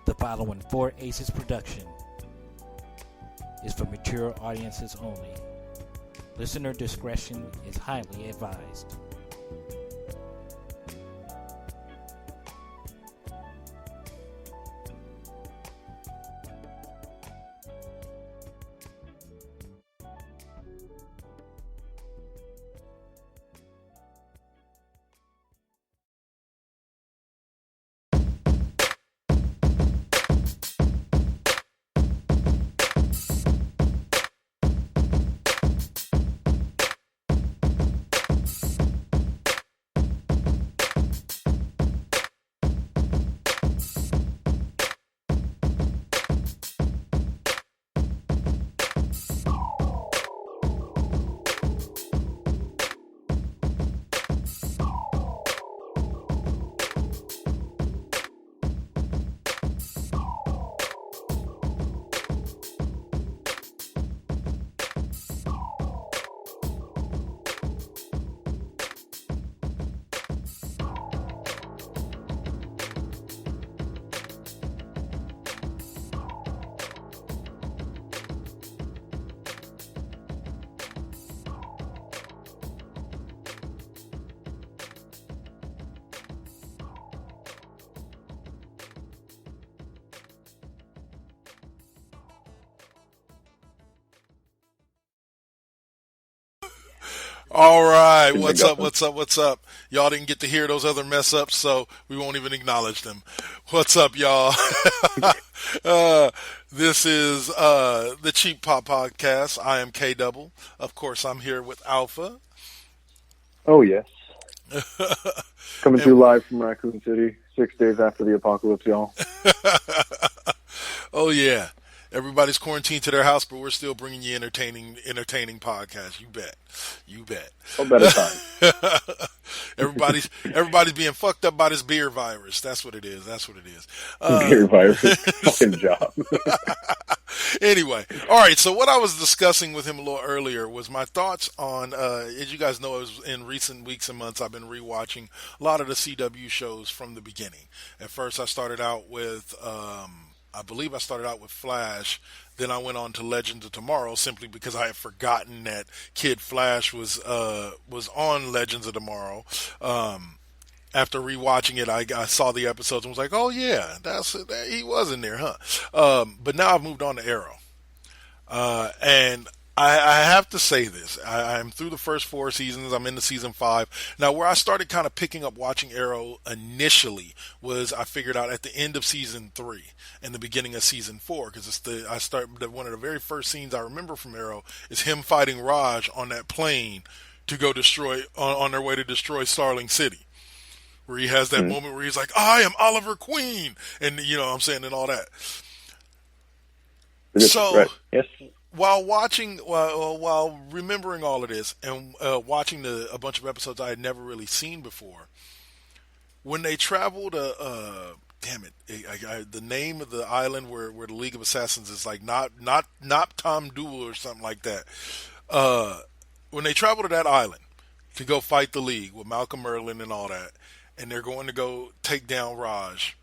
The following 4 Aces production is for mature audiences only. Listener discretion is highly advised. All right, what's up? Y'all didn't get to hear those other mess ups, so we won't even acknowledge them. What's up, y'all? This is the Cheap Pop Podcast. I am K Double. Of course, I'm here with Alpha. Oh, yes. Coming to you live from Raccoon City, 6 days after the apocalypse, y'all. Oh, yeah. Everybody's quarantined to their house, but we're still bringing you entertaining podcasts. You bet. Oh, better time. everybody's being fucked up by this beer virus. That's what it is. Beer virus. Fucking job. Anyway, all right. So what I was discussing with him a little earlier was my thoughts on, as you guys know, in recent weeks and months, I've been rewatching a lot of the CW shows from the beginning. At first, I started out with. I believe I started out with Flash, then I went on to Legends of Tomorrow simply because I had forgotten that Kid Flash was on Legends of Tomorrow. After rewatching it, I saw the episodes and was like, "Oh yeah, he was in there, huh?" But now I've moved on to Arrow, and I have to say this. I'm through the first 4 seasons. I'm into season 5. Now, where I started kind of picking up watching Arrow initially was I figured out at the end of season 3 and the beginning of season 4, because one of the very first scenes I remember from Arrow is him fighting Raj on that plane to go on their way to destroy Starling City, where he has that moment where he's like, "I am Oliver Queen," and you know what I'm saying, and all that. So, right. Yes. While remembering all of this and watching a bunch of episodes I had never really seen before, when they traveled, the name of the island where the League of Assassins is like not Tom Duel or something like that. When they travel to that island to go fight the League with Malcolm Merlin and all that, and they're going to go take down Raj,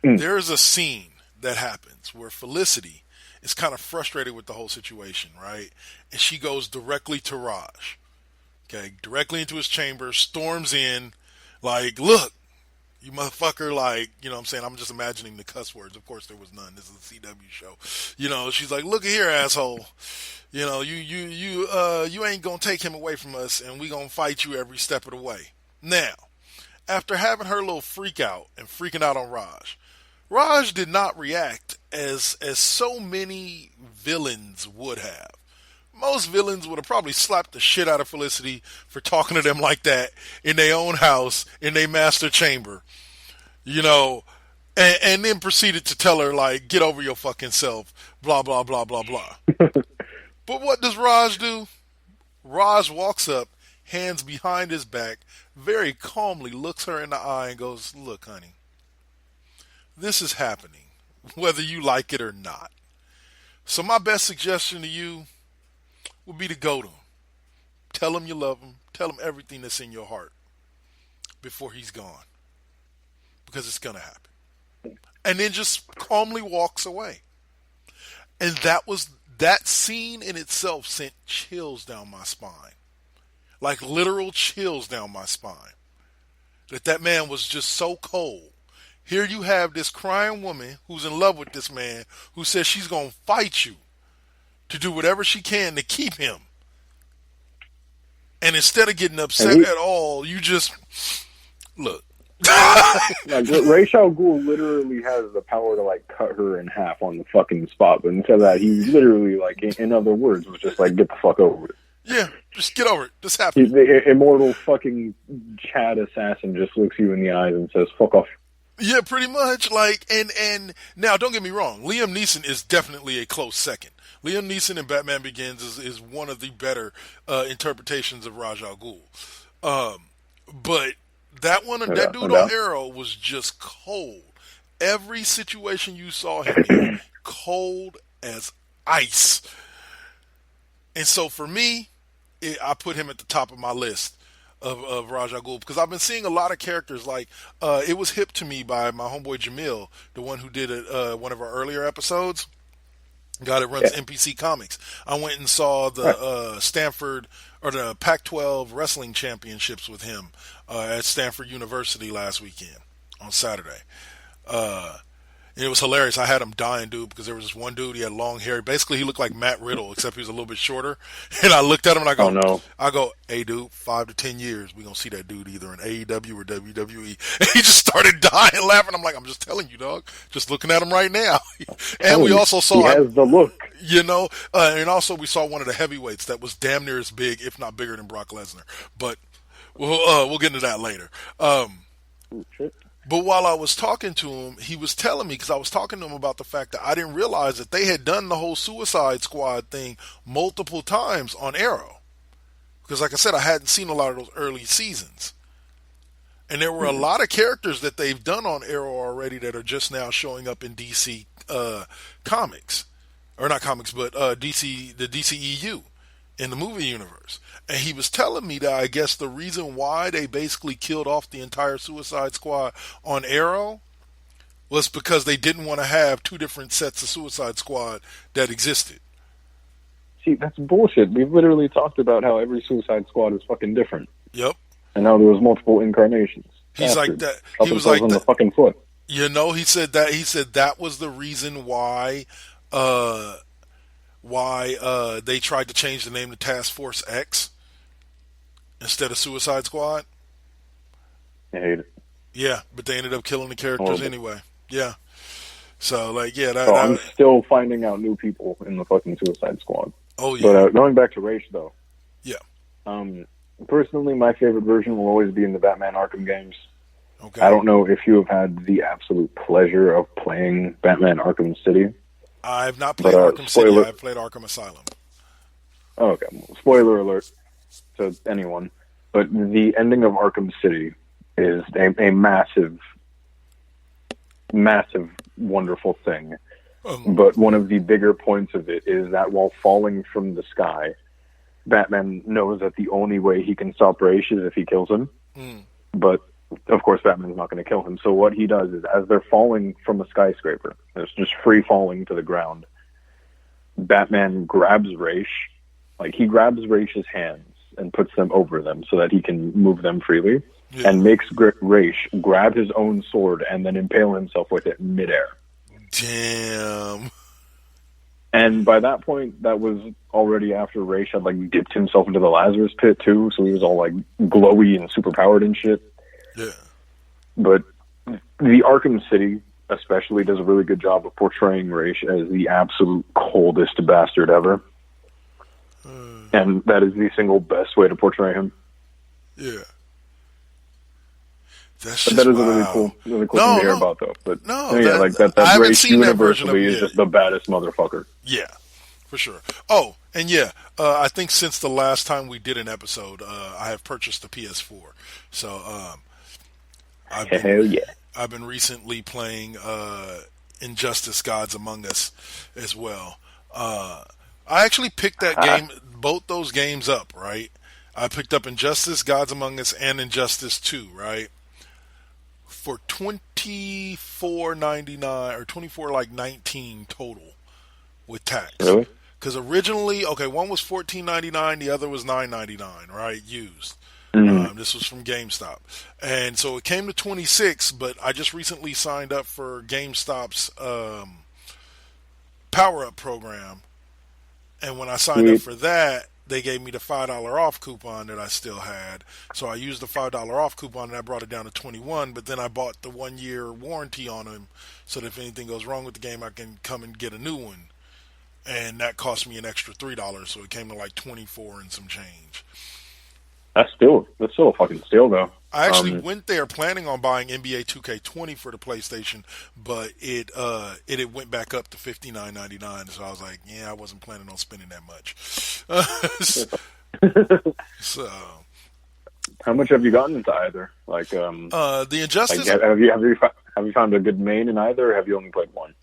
there's a scene that happens where Felicity is kind of frustrated with the whole situation, right? And she goes directly to Raj, directly into his chamber, storms in, like, "Look, you motherfucker," like, you know what I'm saying? I'm just imagining the cuss words. Of course there was none. This is a CW show. You know, she's like, "Look at here, asshole. You know, you ain't gonna take him away from us, and we gonna fight you every step of the way." Now, after having her little freak out and freaking out on Raj did not react as so many villains would have. Most villains would have probably slapped the shit out of Felicity for talking to them like that in their own house, in their master chamber, you know, and then proceeded to tell her, like, "Get over your fucking self, blah, blah, blah, blah, blah." But what does Raj do? Raj walks up, hands behind his back, very calmly looks her in the eye and goes, "Look, honey, this is happening, whether you like it or not. So my best suggestion to you would be to go to him. Tell him you love him. Tell him everything that's in your heart before he's gone. Because it's going to happen." and then just calmly walks away. And that scene in itself sent chills down my spine. Like literal chills down my spine. That man was just so cold. Here you have this crying woman who's in love with this man who says she's going to fight you to do whatever she can to keep him. And instead of getting upset at all, you just look. Like, Ra's al Ghul literally has the power to like cut her in half on the fucking spot, but instead of that, he literally, like, in other words, was just like, get the fuck over it. Yeah, just get over it. This happened. The immortal fucking Chad assassin just looks you in the eyes and says, fuck off. Yeah, pretty much. Like, and now, don't get me wrong. Liam Neeson is definitely a close second. Liam Neeson in Batman Begins is one of the better interpretations of Ra's al Ghul. But that dude on Arrow was just cold. Every situation you saw him in, cold as ice. And so for me, I put him at the top of my list of Ra's al Ghul, because I've been seeing a lot of characters. Like, it was hip to me by my homeboy Jamil, the one who did one of our earlier episodes. Guy that runs NPC Comics. I went and saw the Stanford or the Pac-12 wrestling championships with him at Stanford University last weekend on Saturday. And it was hilarious. I had him dying, dude, because there was this one dude. He had long hair. Basically, he looked like Matt Riddle, except he was a little bit shorter. And I looked at him and I go, "Oh no!" I go, "Hey, dude, 5 to 10 years, we gonna see that dude either in AEW or WWE." And he just started dying laughing. I'm like, "I'm just telling you, dog. Just looking at him right now." And we also saw he has the look, you know. And also we saw one of the heavyweights that was damn near as big, if not bigger, than Brock Lesnar. But we'll get into that later. But while I was talking to him, he was telling me, because I was talking to him about the fact that I didn't realize that they had done the whole Suicide Squad thing multiple times on Arrow. Because like I said, I hadn't seen a lot of those early seasons. And there were a lot of characters that they've done on Arrow already that are just now showing up in DC comics. Or not comics, but the DCEU in the movie universe. And he was telling me that I guess the reason why they basically killed off the entire Suicide Squad on Arrow was because they didn't want to have two different sets of Suicide Squad that existed. See, that's bullshit. We've literally talked about how every Suicide Squad is fucking different. Yep. And now there was multiple incarnations. He's like that. He was like on the fucking foot. You know, he said that was the reason why they tried to change the name to Task Force X instead of Suicide Squad. I hate it. Yeah, but they ended up killing the characters anyway. Yeah. So, like, yeah. I'm still finding out new people in the fucking Suicide Squad. Oh, yeah. But going back to Ra's, though. Yeah. Personally, my favorite version will always be in the Batman Arkham games. Okay. I don't know if you have had the absolute pleasure of playing Batman Arkham City. I've not played Arkham City. I've played Arkham Asylum. Okay. Spoiler alert to anyone. But the ending of Arkham City is a massive, massive, wonderful thing. But one of the bigger points of it is that while falling from the sky, Batman knows that the only way he can stop Ra's is if he kills him. But, of course, Batman's not going to kill him. So what he does is, as they're falling from a skyscraper, it's just free falling to the ground, Batman grabs Ra's, like he grabs Ra's hands and puts them over them so that he can move them freely, and makes Ra's grab his own sword and then impale himself with it midair. Damn. And by that point, that was already after Ra's had like dipped himself into the Lazarus pit too, so he was all like glowy and superpowered and shit. Yeah. But the Arkham City especially does a really good job of portraying Ra's as the absolute coldest bastard ever. And that is the single best way to portray him. Yeah. That is a really cool thing to hear about, though. But that Ra's universally is just the baddest motherfucker. Yeah, for sure. Oh, and I think since the last time we did an episode, I have purchased the PS4. So, I've been recently playing Injustice: Gods Among Us as well. I actually picked both those games up, right? I picked up Injustice: Gods Among Us and Injustice 2, right? for $24.99 or $24.19 total with tax. Really? Because originally, one was $14.99, the other was $9.99, right? Used. This was from GameStop, and so it came to 26. But I just recently signed up for GameStop's Power Up program, and when I signed up for that, they gave me the $5 off coupon that I still had. So I used the $5 off coupon, and I brought it down to 21. But then I bought the 1-year warranty on them, so that if anything goes wrong with the game, I can come and get a new one. And that cost me an extra $3, so it came to like 24 and some change. That's still a fucking steal, though. I actually went there planning on buying NBA 2K20 for the PlayStation, but it went back up to $59.99. So I was like, yeah, I wasn't planning on spending that much. So, how much have you gotten into either? Like, the Injustice. Like, have you found a good main in either, or have you only played one?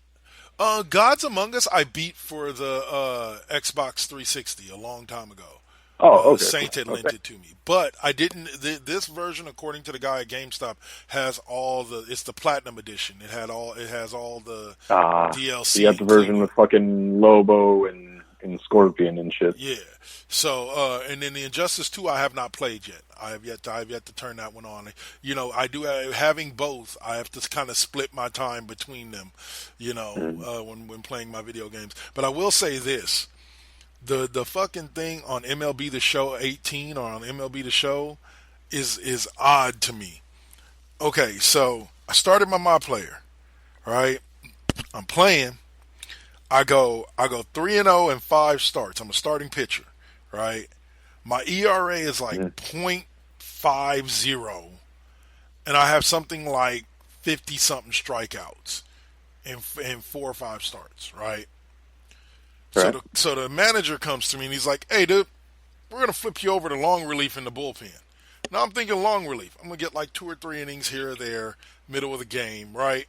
Gods Among Us, I beat for the Xbox 360 a long time ago. Oh, okay. Saint had lent it to me, but I didn't. This version, according to the guy at GameStop, has all the. It's the Platinum Edition. It has all the DLC. You got the version with fucking Lobo and Scorpion and shit. Yeah. So, and then the Injustice 2, I have not played yet. I have yet to turn that one on. You know, I do having both. I have to kind of split my time between them. You know, when playing my video games. But I will say this. The fucking thing on MLB The Show 18 or on MLB The Show is odd to me. Okay, so I started my player, right? I'm playing. I go 3-0 and 5 starts. I'm a starting pitcher, right? My ERA is like .50, and I have something like 50-something strikeouts in 4 or 5 starts, right? Right. So the manager comes to me and he's like, hey, dude, we're going to flip you over to long relief in the bullpen. Now I'm thinking long relief. I'm going to get like 2 or 3 innings here or there, middle of the game, right?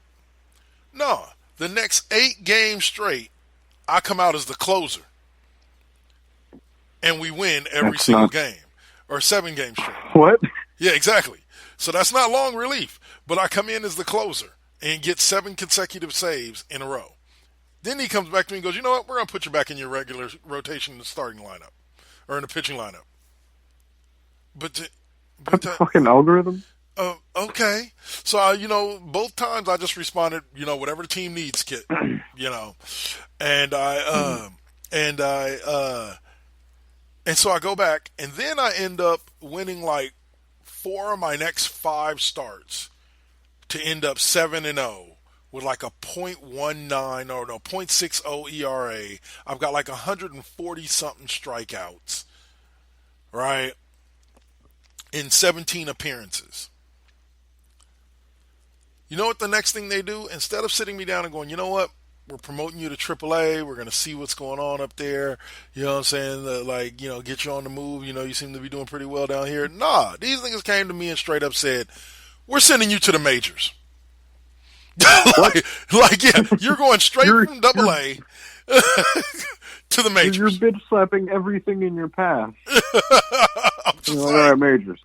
No, the next 8 games straight, I come out as the closer. And we win every single game. Or 7 games straight. What? Yeah, exactly. So that's not long relief. But I come in as the closer and get 7 consecutive saves in a row. Then he comes back to me and goes, you know what? We're going to put you back in your regular rotation in the starting lineup. Or in the pitching lineup. But That's a fucking algorithm? Okay. So, both times I just responded, whatever the team needs, kid. And so I go back, and then I end up winning like 4 of my next 5 starts to end up 7-0 with like a .60 ERA. I've got like 140 something strikeouts, right? In 17 appearances. You know what the next thing they do? Instead of sitting me down and going, you know what? We're promoting you to AAA. We're going to see what's going on up there. You know what I'm saying? Get you on the move. You seem to be doing pretty well down here. Nah, these niggas came to me and straight up said, we're sending you to the majors. Yeah, you're going straight from AA to the majors. You're bitch slapping everything in your path. I'm just all right, majors.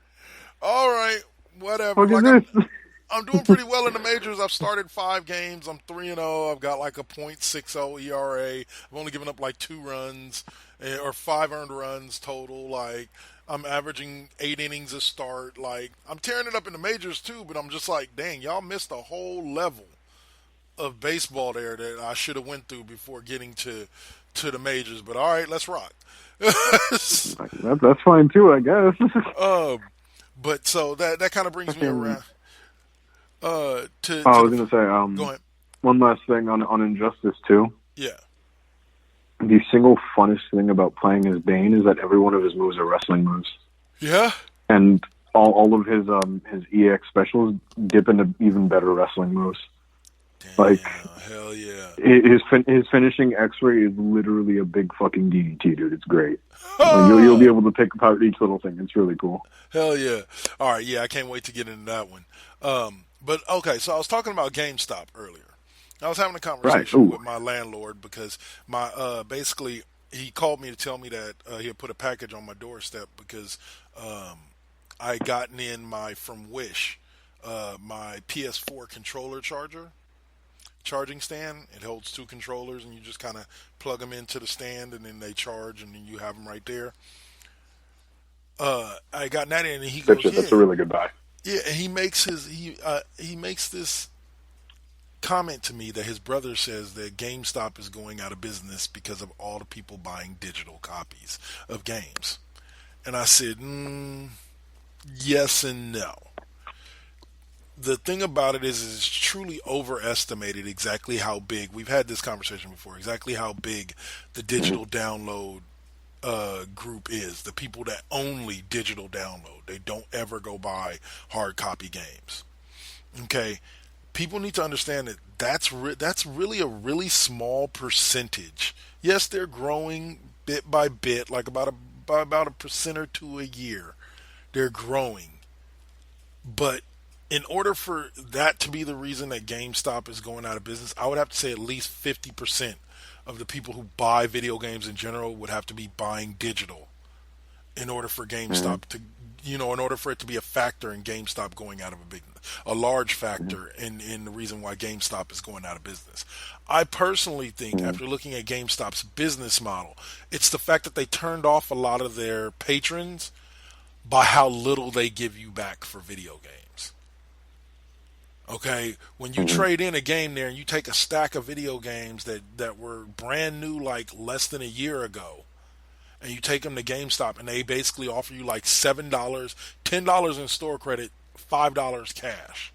All right, whatever. What is this? I'm doing pretty well in the majors. I've started 5 games. I'm 3-0. I've got like a .60 ERA. I've only given up like 2 runs or 5 earned runs total. Like, I'm averaging 8 innings a start. Like, I'm tearing it up in the majors too, but I'm just like, dang, y'all missed a whole level of baseball there that I should have went through before getting to the majors. But all right, let's rock. That's fine too, I guess. But so that kind of brings me around. I was going to say, go ahead. One last thing on Injustice 2. Yeah. The single funnest thing about playing as Bane is that every one of his moves are wrestling moves. Yeah. And all of his EX specials dip into even better wrestling moves. Damn, hell yeah. His finishing X-ray is literally a big fucking DDT, dude. It's great. You'll be able to pick apart each little thing. It's really cool. Hell yeah. All right, yeah, I can't wait to get into that one. But, okay, so I was talking about GameStop earlier. I was having a conversation with my landlord because basically he called me to tell me that he had put a package on my doorstep because I had gotten in my From Wish my PS4 controller charging stand. It holds two controllers, and you just kind of plug them into the stand, and then they charge, and then you have them right there. I got that in, and he goes, That's a really good buy. Yeah, and he makes this comment to me that his brother says that GameStop is going out of business because of all the people buying digital copies of games. And I said, yes and no. The thing about it is it's truly overestimated exactly how big, we've had this conversation before, exactly how big the digital download group is. The people that only digital download. They don't ever go buy hard copy games. Okay? People need to understand that that's really a really small percentage. Yes, they're growing bit by bit, like about a percent or two a year. They're growing. But in order for that to be the reason that GameStop is going out of business, I would have to say at least 50% of the people who buy video games in general would have to be buying digital in order for GameStop to, in order for it to be a factor in GameStop going out of a large factor in the reason why GameStop is going out of business. I personally think, after looking at GameStop's business model, it's the fact that they turned off a lot of their patrons by how little they give you back for video games. Okay, when you trade in a game there and you take a stack of video games that were brand new like less than a year ago, and you take them to GameStop and they basically offer you like $7, $10 in store credit, $5 cash.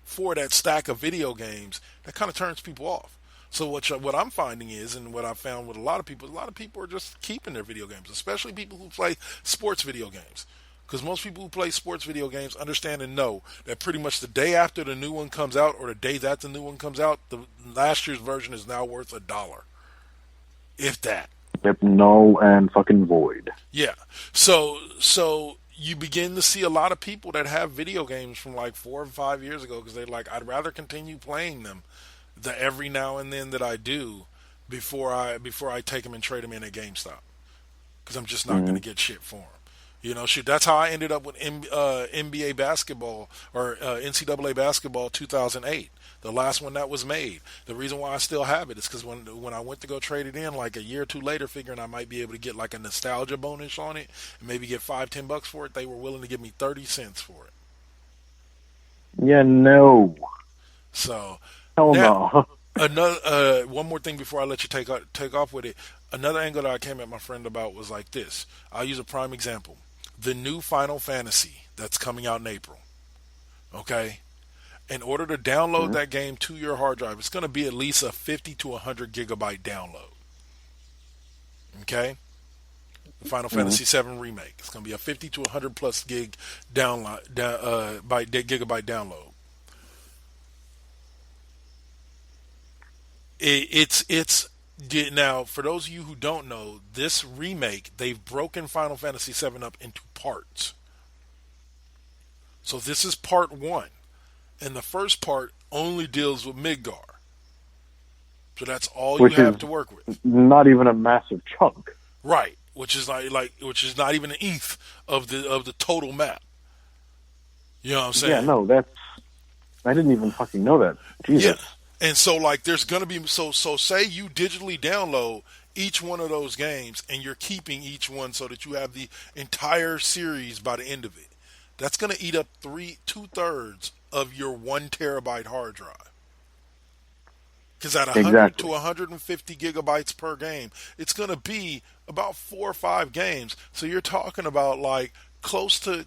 For that stack of video games, that kind of turns people off. So what I'm finding is, and what I found with a lot of people are just keeping their video games, especially people who play sports video games. Because most people who play sports video games understand and know that pretty much the day after the new one comes out or the day that the new one comes out, the last year's version is now worth $1. If that. Yep, null and fucking void. Yeah. So you begin to see a lot of people that have video games from like 4 or 5 years ago because they're like, I'd rather continue playing them the every now and then that I do before I take them and trade them in at GameStop, because I'm just not going to get shit for them. That's how I ended up with NBA basketball or NCAA basketball 2008, the last one that was made. The reason why I still have it is because when I went to go trade it in, like a year or two later, figuring I might be able to get like a nostalgia bonus on it and maybe get $5-10 for it, they were willing to give me 30 cents for it. Yeah, no. So. Hell now, no. Another one more thing before I let you take off with it. Another angle that I came at my friend about was like this. I'll use a prime example. The new Final Fantasy that's coming out in April. Okay? In order to download that game to your hard drive, it's going to be at least a 50 to 100 gigabyte download. Okay? The Final Fantasy VII Remake. It's going to be a 50 to 100 plus gigabyte download. It's now, for those of you who don't know, this remake, they've broken Final Fantasy VII up into parts. So this is part 1, and the first part only deals with Midgar. So that's all you have to work with. Not even a massive chunk, right? Which is which is not even an eighth of the total map. You know what I'm saying? Yeah, no, I didn't even fucking know that. Jesus. Yeah. And so, there's going to be... So say you digitally download each one of those games, and you're keeping each one so that you have the entire series by the end of it. That's going to eat up 2/3 of your 1 terabyte hard drive. Because at 100 to 150 gigabytes per game, it's going to be about 4 or 5 games. So you're talking about, close to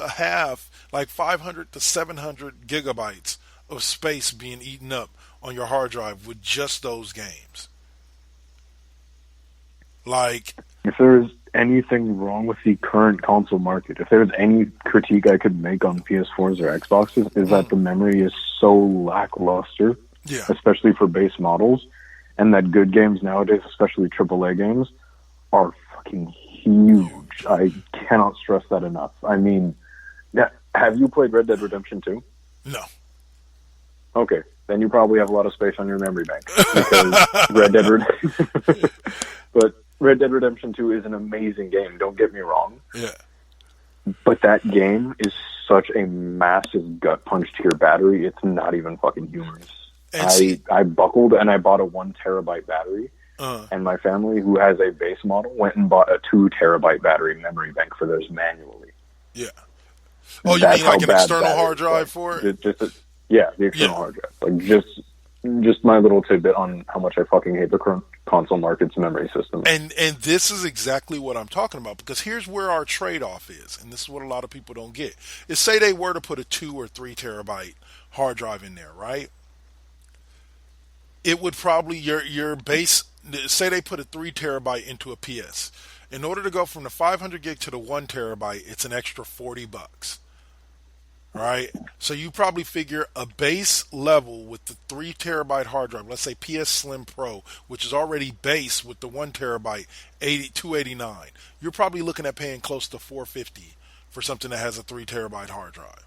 a half, 500 to 700 gigabytes of space being eaten up on your hard drive with just those games. If there is anything wrong with the current console market, if there's any critique I could make on PS4s or Xboxes, is that the memory is so lackluster, especially for base models, and that good games nowadays, especially AAA games, are fucking huge. I cannot stress that enough. I mean, have you played Red Dead Redemption 2? No. Okay, then you probably have a lot of space on your memory bank, because Red Dead Redemption... But Red Dead Redemption 2 is an amazing game. Don't get me wrong. Yeah. But that game is such a massive gut punch to your battery. It's not even fucking humorous. I buckled and I bought a 1 terabyte battery. And my family, who has a base model, went and bought a 2 terabyte battery memory bank for theirs manually. Yeah. Oh, you mean like an external hard drive for it? The external hard drive. Like just my little tidbit on how much I fucking hate the console market's memory system. And this is exactly what I'm talking about, because here's where our trade-off is, and this is what a lot of people don't get. Is say they were to put a 2 or 3 terabyte hard drive in there, right? It would probably, your base, say they put a 3 terabyte into a PS. In order to go from the 500 gig to the 1 terabyte, it's an extra $40. Right? So you probably figure a base level with the 3 terabyte hard drive, let's say PS Slim Pro, which is already base with the 1 terabyte, $289. You're probably looking at paying close to $450 for something that has a 3 terabyte hard drive.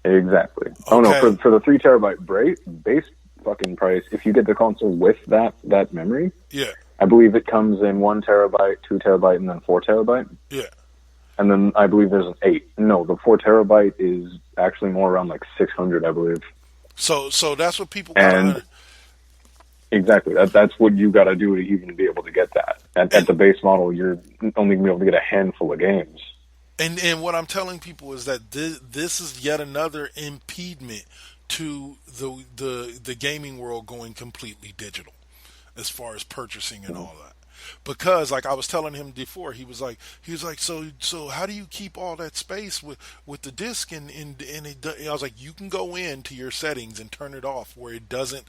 Exactly. Okay. Oh no, for the 3 terabyte base fucking price, if you get the console with that memory, yeah, I believe it comes in 1 terabyte, 2 terabyte, and then 4 terabyte. Yeah. And then I believe there's an 8. No, the 4 terabyte is actually more around like 600, I believe. So that's what people and exactly that's what you got to do to even be able to get that. At the base model, you're only going to be able to get a handful of games. And what I'm telling people is that this is yet another impediment to the gaming world going completely digital, as far as purchasing and all that. Because, like I was telling him before, he was like, so how do you keep all that space with the disc? And I was like, you can go into your settings and turn it off where it doesn't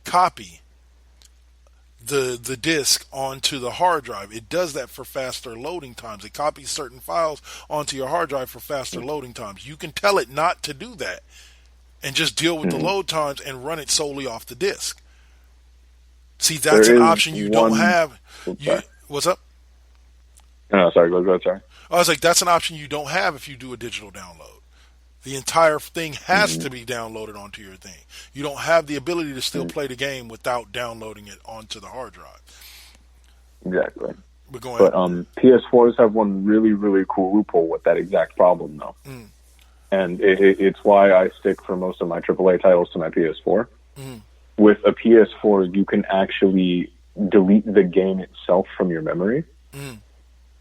copy the disc onto the hard drive. It does that for faster loading times. It copies certain files onto your hard drive for faster loading times. You can tell it not to do that and just deal with the load times and run it solely off the disc. See, that's an option you don't have. What's up? No, sorry, go ahead, sorry. I was like, that's an option you don't have if you do a digital download. The entire thing has to be downloaded onto your thing. You don't have the ability to still play the game without downloading it onto the hard drive. Exactly. But go ahead. But PS4s have one really, really cool loophole with that exact problem, though. And it's why I stick for most of my AAA titles to my PS4. With a PS4, you can actually delete the game itself from your memory,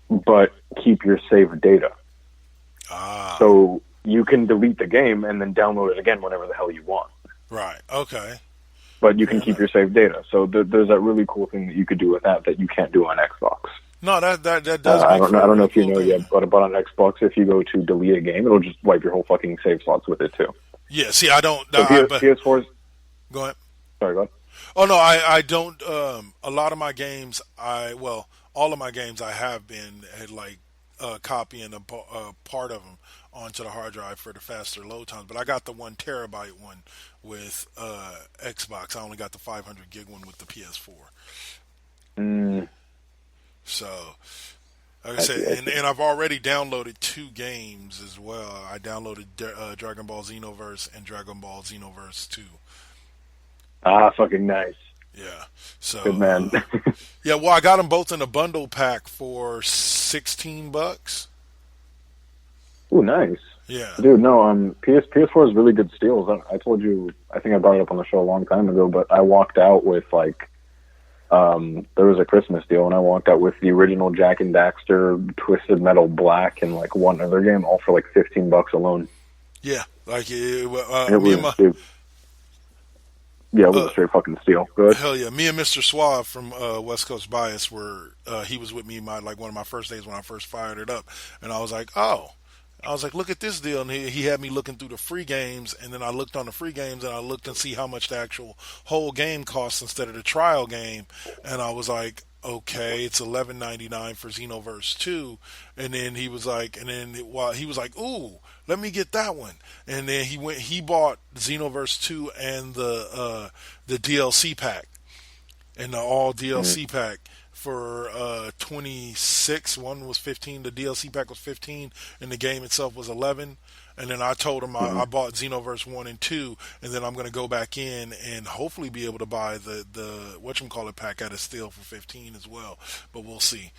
but keep your saved data. So you can delete the game and then download it again whenever the hell you want. Right. Okay. But you can keep your saved data. So there's that really cool thing that you could do with that you can't do on Xbox. No, that does. I don't know if you know yet, but on Xbox, if you go to delete a game, it'll just wipe your whole fucking save slots with it too. Yeah. See, I don't. So PS4's. Go ahead. Sorry, go ahead. Oh no, I don't. A lot of my games, all of my games, I have been copying a part of them onto the hard drive for the faster load times. But I got the 1 terabyte one with Xbox. I only got the 500 gig one with the PS4. So, like I said, and I've already downloaded 2 games as well. I downloaded Dragon Ball Xenoverse and Dragon Ball Xenoverse 2. Fucking nice. Yeah. So good man. Yeah, well, I got them both in a bundle pack for $16. Ooh, nice. Yeah. Dude, no, PS4 is really good steals. I told you, I think I brought it up on the show a long time ago, but I walked out with there was a Christmas deal, and I walked out with the original Jak and Daxter, Twisted Metal Black, and one other game, all for $15 alone. Yeah, it was a straight fucking steal. Good. Hell yeah. Me and Mr. Suave from West Coast Bias he was with me one of my first days when I first fired it up. And I was like, look at this deal. And he had me looking through the free games. And then I looked on the free games and I looked and see how much the actual whole game costs instead of the trial game. And I was like, okay, it's $11.99 for Xenoverse 2. And then he was like, ooh, let me get that one. And then he bought Xenoverse 2 and the DLC pack and the all DLC pack for $26. One was $15. The DLC pack was $15, and the game itself was $11. And then I told him I bought Xenoverse 1 and 2, and then I'm going to go back in and hopefully be able to buy the whatchamacallit pack at a steal for 15 as well. But we'll see.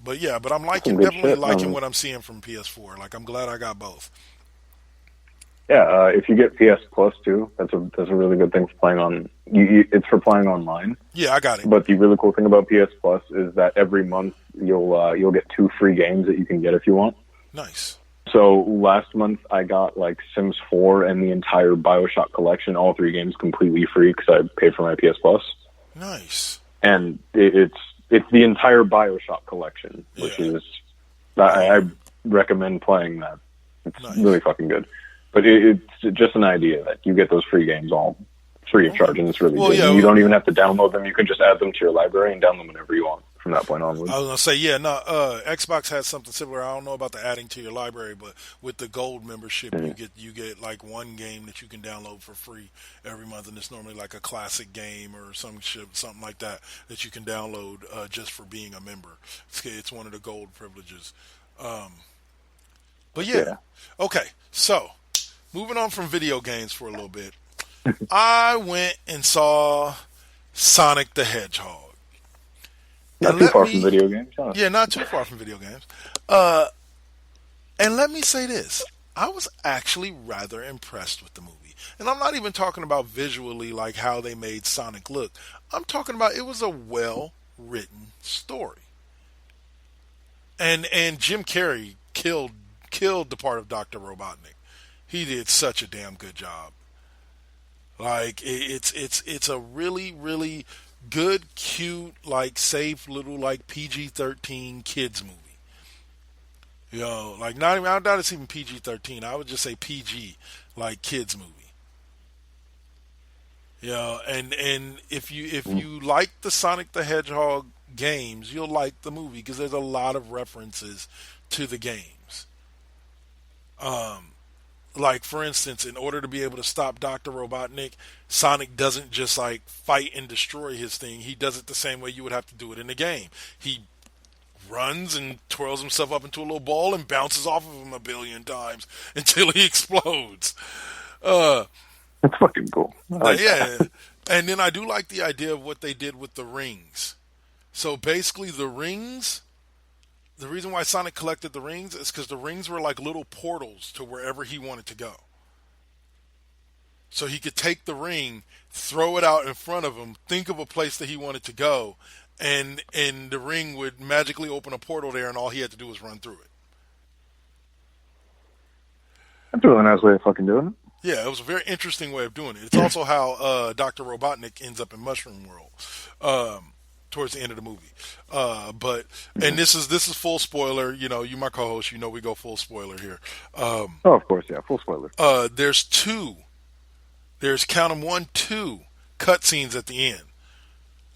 But yeah, but I'm definitely liking what I'm seeing from PS4. Like, I'm glad I got both. Yeah, if you get PS Plus too, that's a really good thing for playing on. It's for playing online. Yeah, I got it. But the really cool thing about PS Plus is that every month you'll get 2 free games that you can get if you want. Nice. So last month I got like Sims 4 and the entire BioShock collection, all 3 games completely free because I paid for my PS Plus. Nice. And it's the entire BioShock collection, which is I recommend playing that. It's really fucking good. But it's just an idea that you get those free games all free of charge, and it's really good. And you don't even have to download them. You can just add them to your library and download them whenever you want from that point onwards. I was going to say, Xbox has something similar. I don't know about the adding to your library, but with the gold membership, you get like one game that you can download for free every month, and it's normally like a classic game or something like that you can download just for being a member. It's one of the gold privileges. But yeah. Okay, so moving on from video games for a little bit, I went and saw Sonic the Hedgehog. Not too far from video games. Huh? Yeah, not too far from video games. And let me say this. I was actually rather impressed with the movie. And I'm not even talking about visually, like how they made Sonic look. I'm talking about it was a well-written story. And Jim Carrey killed the part of Dr. Robotnik. He did such a damn good job. Like, it's a really, really good, cute, like, safe little, like, PG-13 kids movie. You know, like, I doubt it's even PG-13. I would just say PG, like, kids movie. You know, and if you like the Sonic the Hedgehog games, you'll like the movie because there's a lot of references to the games. Like, for instance, in order to be able to stop Dr. Robotnik, Sonic doesn't just, like, fight and destroy his thing. He does it the same way you would have to do it in the game. He runs and twirls himself up into a little ball and bounces off of him a billion times until he explodes. That's fucking cool. And then I do like the idea of what they did with the rings. So basically the rings... The reason why Sonic collected the rings is because the rings were like little portals to wherever he wanted to go. So he could take the ring, throw it out in front of him, think of a place that he wanted to go, and the ring would magically open a portal there, and all he had to do was run through it. That's a really nice way of fucking doing it. Yeah, it was a very interesting way of doing it. It's also how Dr. Robotnik ends up in Mushroom World. Towards the end of the movie. And this is full spoiler. You know, you my co-host, you know we go full spoiler here. Of course, yeah, full spoiler. There's count them 1, 2 cutscenes at the end.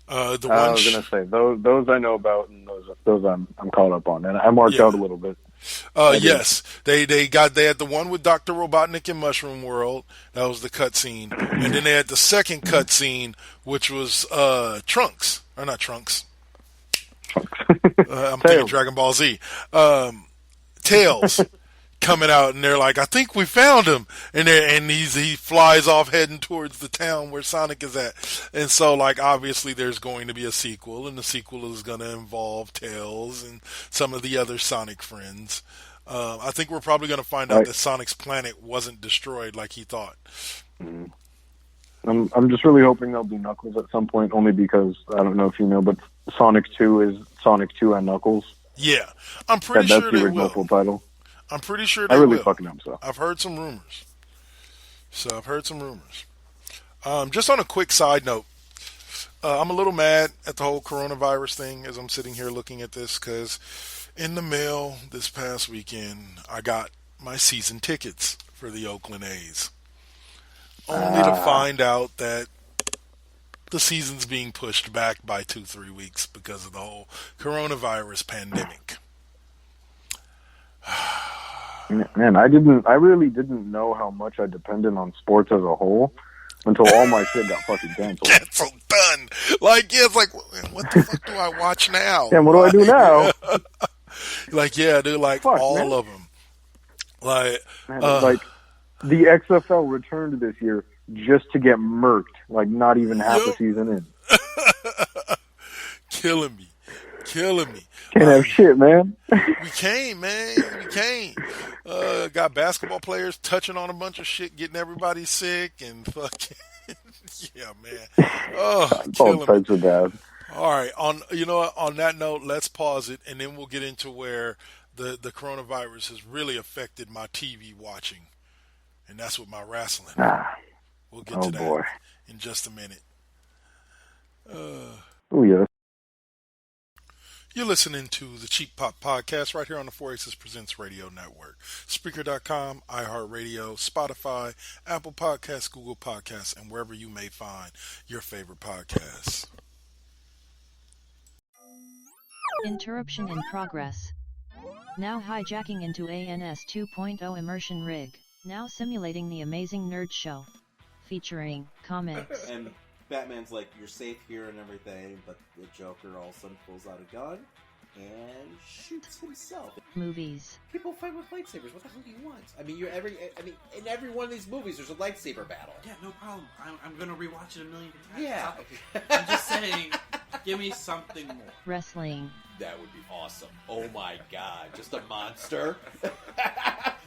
I was gonna say those I know about, and those I'm caught up on, and I marked out a little bit. Yes, they had the one with Dr. Robotnik in Mushroom World. That was the cutscene, and then they had the second cutscene, which was Trunks. Or not Trunks. I'm thinking Dragon Ball Z. Tails coming out, and they're like, I think we found him. And he flies off heading towards the town where Sonic is at. And so, like, obviously there's going to be a sequel, and the sequel is going to involve Tails and some of the other Sonic friends. I think we're probably going to find out that Sonic's planet wasn't destroyed like he thought. Mm-hmm. I'm just really hoping there'll be Knuckles at some point, only because, I don't know if you know, but Sonic 2 is Sonic 2 and Knuckles. Yeah, I'm pretty sure they will. That's the original full title. I'm pretty sure they will. I really fucking hope so. I've heard some rumors. Just on a quick side note, I'm a little mad at the whole coronavirus thing as I'm sitting here looking at this, because in the mail this past weekend, I got my season tickets for the Oakland A's. Only to find out that the season's being pushed back by 2-3 weeks because of the whole coronavirus pandemic. Man, I really didn't know how much I depended on sports as a whole until all my shit got fucking canceled. Canceled, done. Like, yeah, it's like, what the fuck do I watch now? Yeah, what do I do now? Like, yeah, dude, like, fuck, all man. Of them. Like, Man, like the XFL returned this year just to get murked, like not even half a season in. killing me. Can't have shit, man. We can't, man. We can't. Got basketball players touching on a bunch of shit, getting everybody sick, and fucking yeah, man. Oh, All types of bad. All right. On that note, let's pause it, and then we'll get into where the coronavirus has really affected my TV watching, and that's with my wrestling. We'll get to that in just a minute. Oh yeah. You're listening to the Cheap Pop Podcast right here on the 4Aces Presents Radio Network. Spreaker.com, iHeartRadio, Spotify, Apple Podcasts, Google Podcasts, and wherever you may find your favorite podcasts. Interruption in progress. Now hijacking into ANS 2.0 immersion rig. Now simulating the amazing nerd show. Featuring comics. And Batman's like, you're safe here and everything, but the Joker all of a sudden pulls out a gun and shoots himself. Movies. People fight with lightsabers. What the hell do you want? I mean, in every one of these movies, there's a lightsaber battle. Yeah, no problem. I'm gonna rewatch it a million times. Yeah. I'm just saying, give me something more. Wrestling. That would be awesome. Oh my god, just a monster.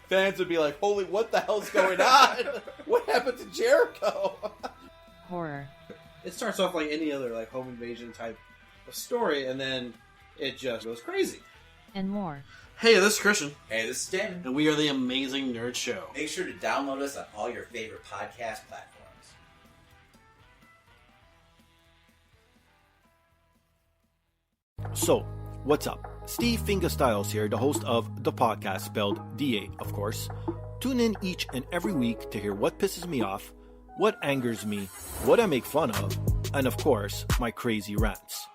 Fans would be like, holy, what the hell's going on? What happened to Jericho? Horror. It starts off like any other like home invasion type of story, and then it just goes crazy. And more. Hey, this is Christian. Hey, this is Damon. And we are the Amazing Nerd Show. Make sure to download us on all your favorite podcast platforms. So, what's up? Steve Fingerstyles here, the host of the podcast, spelled DA, of course. Tune in each and every week to hear what pisses me off, what angers me, what I make fun of, and of course, my crazy rants.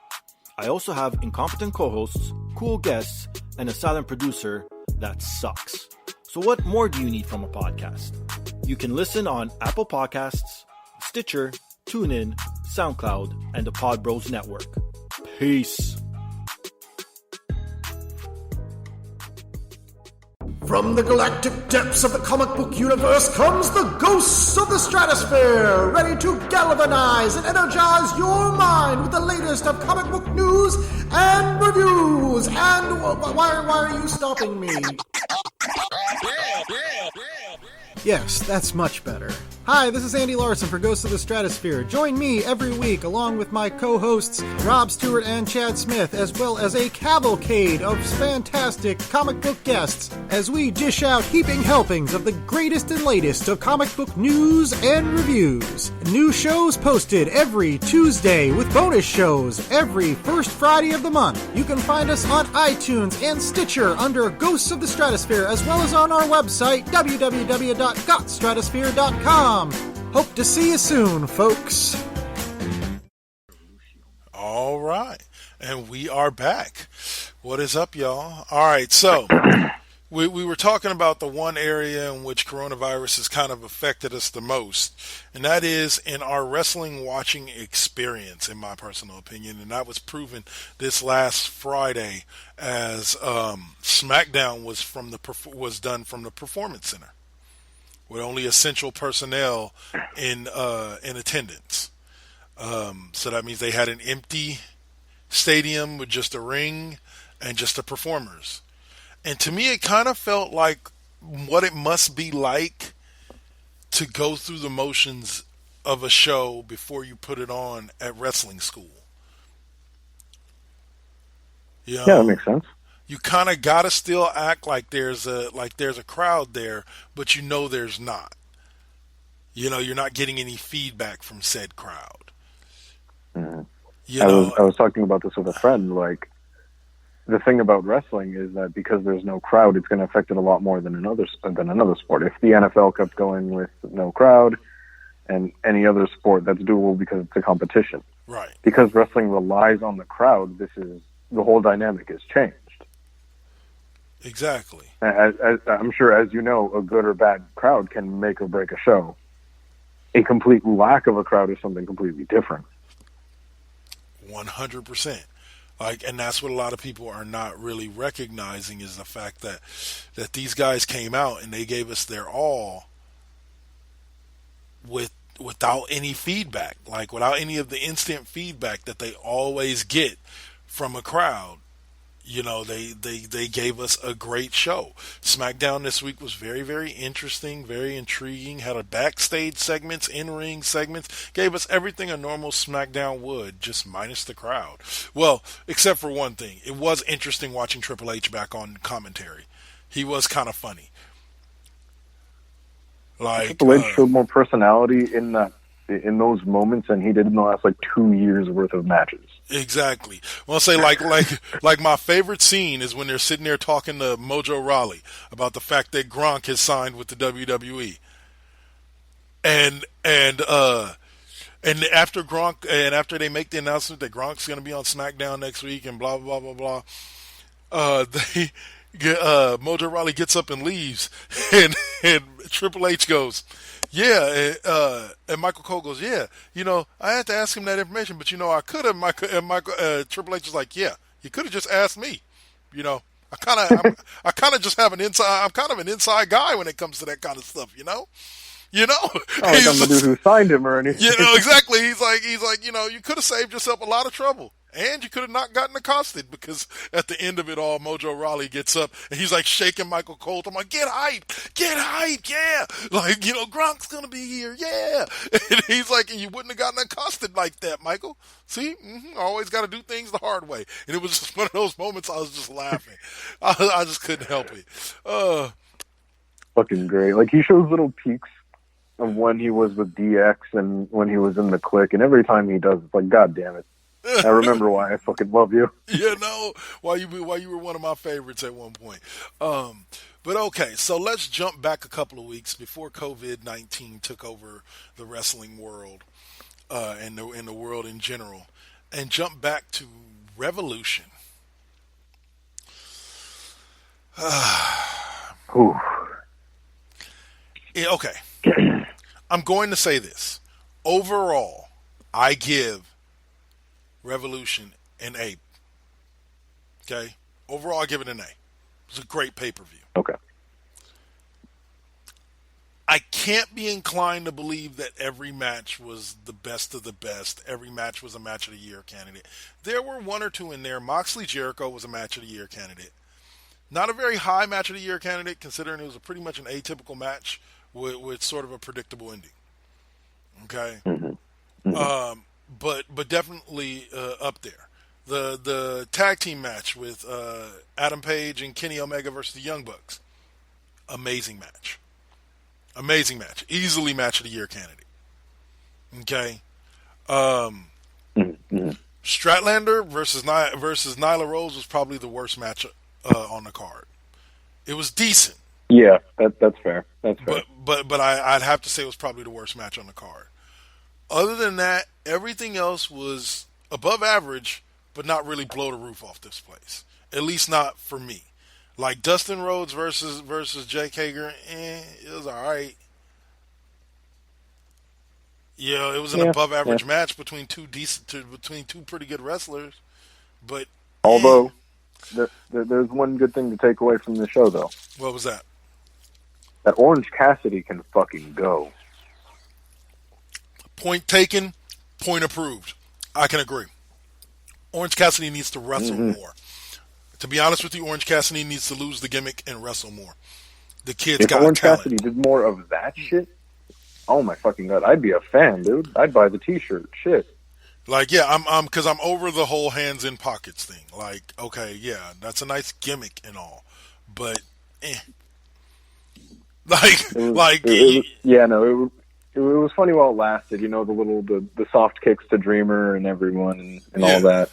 I also have incompetent co-hosts, cool guests, and a silent producer that sucks. So what more do you need from a podcast? You can listen on Apple Podcasts, Stitcher, TuneIn, SoundCloud, and the Pod Bros Network. Peace. From the galactic depths of the comic book universe comes the ghosts of the stratosphere, ready to galvanize and energize your mind with the latest of comic book news and reviews. And why are you stopping me? Yes, that's much better. Hi, this is Andy Larson for Ghosts of the Stratosphere. Join me every week along with my co-hosts Rob Stewart and Chad Smith, as well as a cavalcade of fantastic comic book guests, as we dish out heaping helpings of the greatest and latest of comic book news and reviews. New shows posted every Tuesday with bonus shows every first Friday of the month. You can find us on iTunes and Stitcher under Ghosts of the Stratosphere, as well as on our website, www.gotstratosphere.com. Hope to see you soon, folks. All right. And we are back. What is up, y'all? All right. So we were talking about the one area in which coronavirus has kind of affected us the most, and that is in our wrestling watching experience, in my personal opinion. And that was proven this last Friday as SmackDown was done from the Performance Center, with only essential personnel in attendance. So that means they had an empty stadium with just a ring and just the performers. And to me, it kind of felt like what it must be like to go through the motions of a show before you put it on at wrestling school. You know, Yeah, that makes sense. you kind of gotta still act like there's a crowd there, but you know there's not. You know, you're not getting any feedback from said crowd. Mm-hmm. I was talking about this with a friend. Like, the thing about wrestling is that because there's no crowd, it's going to affect it a lot more than another sport. If the NFL kept going with no crowd, and any other sport, that's doable because it's a competition. Right. Because wrestling relies on the crowd, the whole dynamic has changed. Exactly. As I'm sure, as you know, a good or bad crowd can make or break a show. A complete lack of a crowd is something completely different. 100%. And that's what a lot of people are not really recognizing, is the fact that these guys came out and they gave us their all without any feedback, like without any of the instant feedback that they always get from a crowd. You know, they gave us a great show. SmackDown this week was very, very interesting, very intriguing, had a backstage segments, in-ring segments, gave us everything a normal SmackDown would, just minus the crowd. Well, except for one thing. It was interesting watching Triple H back on commentary. He was kind of funny. Triple H showed more personality in those moments than he did in the last 2 years worth of matches. Exactly. Well, I'll say like my favorite scene is when they're sitting there talking to Mojo Rawley about the fact that Gronk has signed with the WWE, and after Gronk, and after they make the announcement that Gronk's going to be on SmackDown next week and blah blah blah blah blah, Mojo Rawley gets up and leaves, and Triple H goes, yeah, and Michael Cole goes, yeah, I had to ask him that information, but I could have. Triple H is like, yeah, you could have just asked me. I kind of just have an inside. I'm kind of an inside guy when it comes to that kind of stuff. I'm the dude who signed him or anything. Exactly. He's like, you could have saved yourself a lot of trouble. And you could have not gotten accosted, because at the end of it all, Mojo Rawley gets up and he's like shaking Michael Cole. I'm like, get hyped, yeah. Gronk's going to be here, yeah. And he's like, and you wouldn't have gotten accosted like that, Michael. See, I always got to do things the hard way. And it was just one of those moments I was just laughing. I just couldn't help it. Fucking great. He shows little peaks of when he was with DX and when he was in the Clique, and every time he does, it's like, God damn it. I remember why I fucking love you. Why you were one of my favorites at one point. But okay, so let's jump back a couple of weeks before COVID-19 took over the wrestling world and the world in general, and jump back to Revolution. Okay. I'm going to say this. Overall, I give Revolution an A. Okay? Overall, I give it an A. It was a great pay-per-view. Okay. I can't be inclined to believe that every match was the best of the best. Every match was a match of the year candidate. There were one or two in there. Moxley Jericho was a match of the year candidate. Not a very high match of the year candidate, considering it was pretty much an atypical match with sort of a predictable ending. Okay? Mm-hmm. Mm-hmm. But definitely up there. The tag team match with Adam Page and Kenny Omega versus the Young Bucks. Amazing match. Easily match of the year candidate. Okay. Statlander versus Nyla Rose was probably the worst match on the card. It was decent. Yeah, that's fair. But I'd have to say it was probably the worst match on the card. Other than that, everything else was above average, but not really blow the roof off this place. At least not for me. Like Dustin Rhodes versus Jake Hager, it was all right. It was an above average match between two pretty good wrestlers. But although there's one good thing to take away from the show, though. What was that? That Orange Cassidy can fucking go. Point taken, point approved. I can agree. Orange Cassidy needs to wrestle more. To be honest with you, Orange Cassidy needs to lose the gimmick and wrestle more. The kid's got Orange talent. Cassidy did more of that shit, oh my fucking god, I'd be a fan, dude. I'd buy the t-shirt. Shit. Because I'm over the whole hands in pockets thing. Like, okay, yeah, that's a nice gimmick and all, but It was funny while it lasted, the soft kicks to Dreamer and everyone and all that.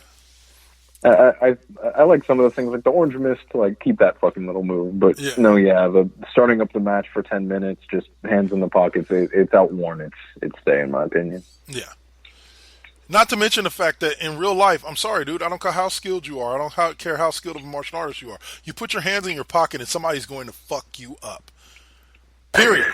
I like some of the things like the Orange Mist to keep that fucking little move, but the starting up the match for 10 minutes, just hands in the pockets, it's outworn. It's stay in my opinion. Yeah. Not to mention the fact that in real life, I'm sorry, dude, I don't care how skilled you are, I don't care how skilled of a martial artist you are. You put your hands in your pocket and somebody's going to fuck you up. Period.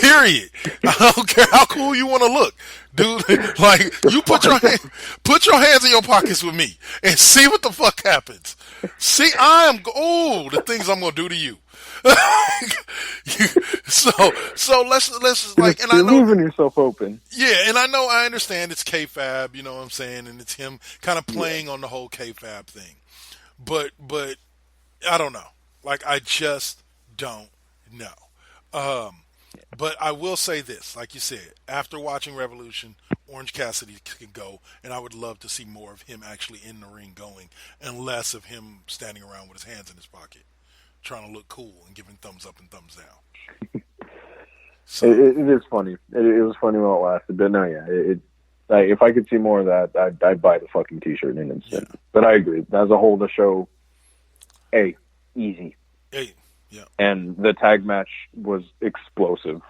Period. I don't care how cool you want to look, dude. Like, you put your hands in your pockets with me and see what the fuck happens. See, the things I'm gonna do to you. so let's like, and I know leaving yourself open. Yeah, and I understand it's kayfabe, you know what I'm saying, and it's him kind of playing on the whole kayfabe thing, but I don't know. Like, I just don't know. But I will say this, like you said, after watching Revolution, Orange Cassidy can go, and I would love to see more of him actually in the ring going, and less of him standing around with his hands in his pocket, trying to look cool and giving thumbs up and thumbs down. So, it is funny. It was funny while it lasted, but no, yeah. If I could see more of that, I'd buy the fucking T-shirt in an instant. Yeah. But I agree. As a whole, the show, easy. Yeah. And the tag match was explosive.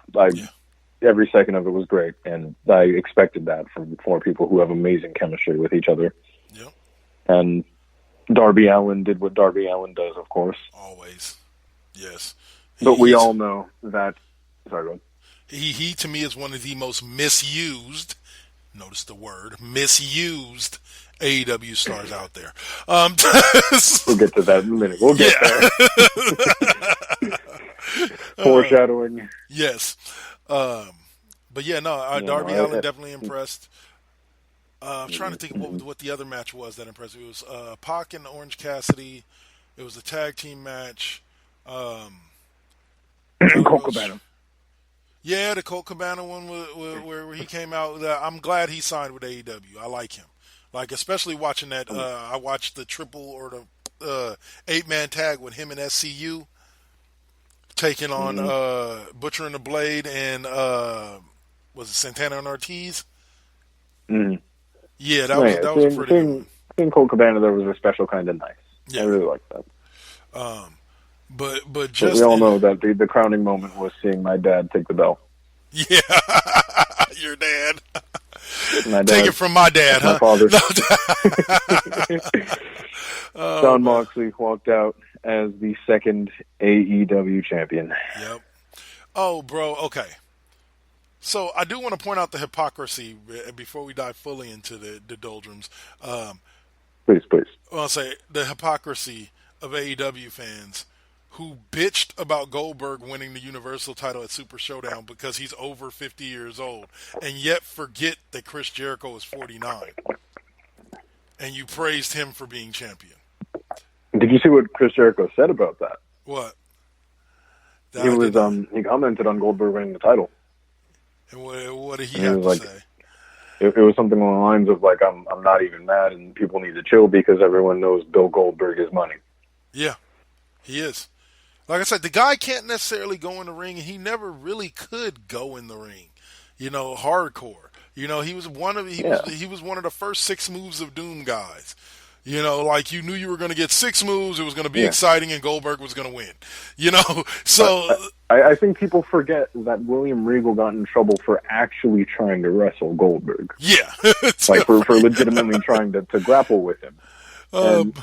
Every second of it was great, and I expected that from four people who have amazing chemistry with each other. Yeah. And Darby Allin did what Darby Allin does, of course. Always. Yes. But we all know that... Sorry, go ahead. He to me is one of the most misused, notice the word, misused AEW stars out there. We'll get to that in a minute. We'll get there. Foreshadowing. Yes. But yeah, no, Darby Allin definitely impressed. I'm trying to think of what the other match was that impressed me. It was Pac and Orange Cassidy. It was a tag team match. Colt Cabana. Yeah, the Colt Cabana one where he came out. I'm glad he signed with AEW. I like him. Like, especially watching that. I watched the triple or the 8-man tag with him and SCU taking on Butcher and the Blade and was it Santana and Ortiz? Mm-hmm. Yeah, that was pretty good. Seeing Colt Cabana there was a special kind of nice. Yeah. I really liked that. But just we all know that the crowning moment was seeing my dad take the bell. Yeah, your dad. My dad. Take it from my dad, my father. Jon Moxley walked out as the second AEW champion. Yep. Oh, bro. Okay. So I do want to point out the hypocrisy before we dive fully into the doldrums. Please. I'll say the hypocrisy of AEW fans who bitched about Goldberg winning the Universal title at Super Showdown because he's over 50 years old, and yet forget that Chris Jericho is 49. And you praised him for being champion. Did you see what Chris Jericho said about that? What? He commented on Goldberg winning the title. And what did he have to say? It was something along the lines of, like, I'm not even mad, and people need to chill because everyone knows Bill Goldberg is money. Yeah, he is. Like I said, the guy can't necessarily go in the ring, and he never really could go in the ring. You know, hardcore. You know, he was one of the first 6 moves of Doom guys. You know, like, you knew you were going to get 6 moves, it was going to be exciting, and Goldberg was going to win. You know, so... I think people forget that William Regal got in trouble for actually trying to wrestle Goldberg. Yeah. Like, for legitimately trying to grapple with him. And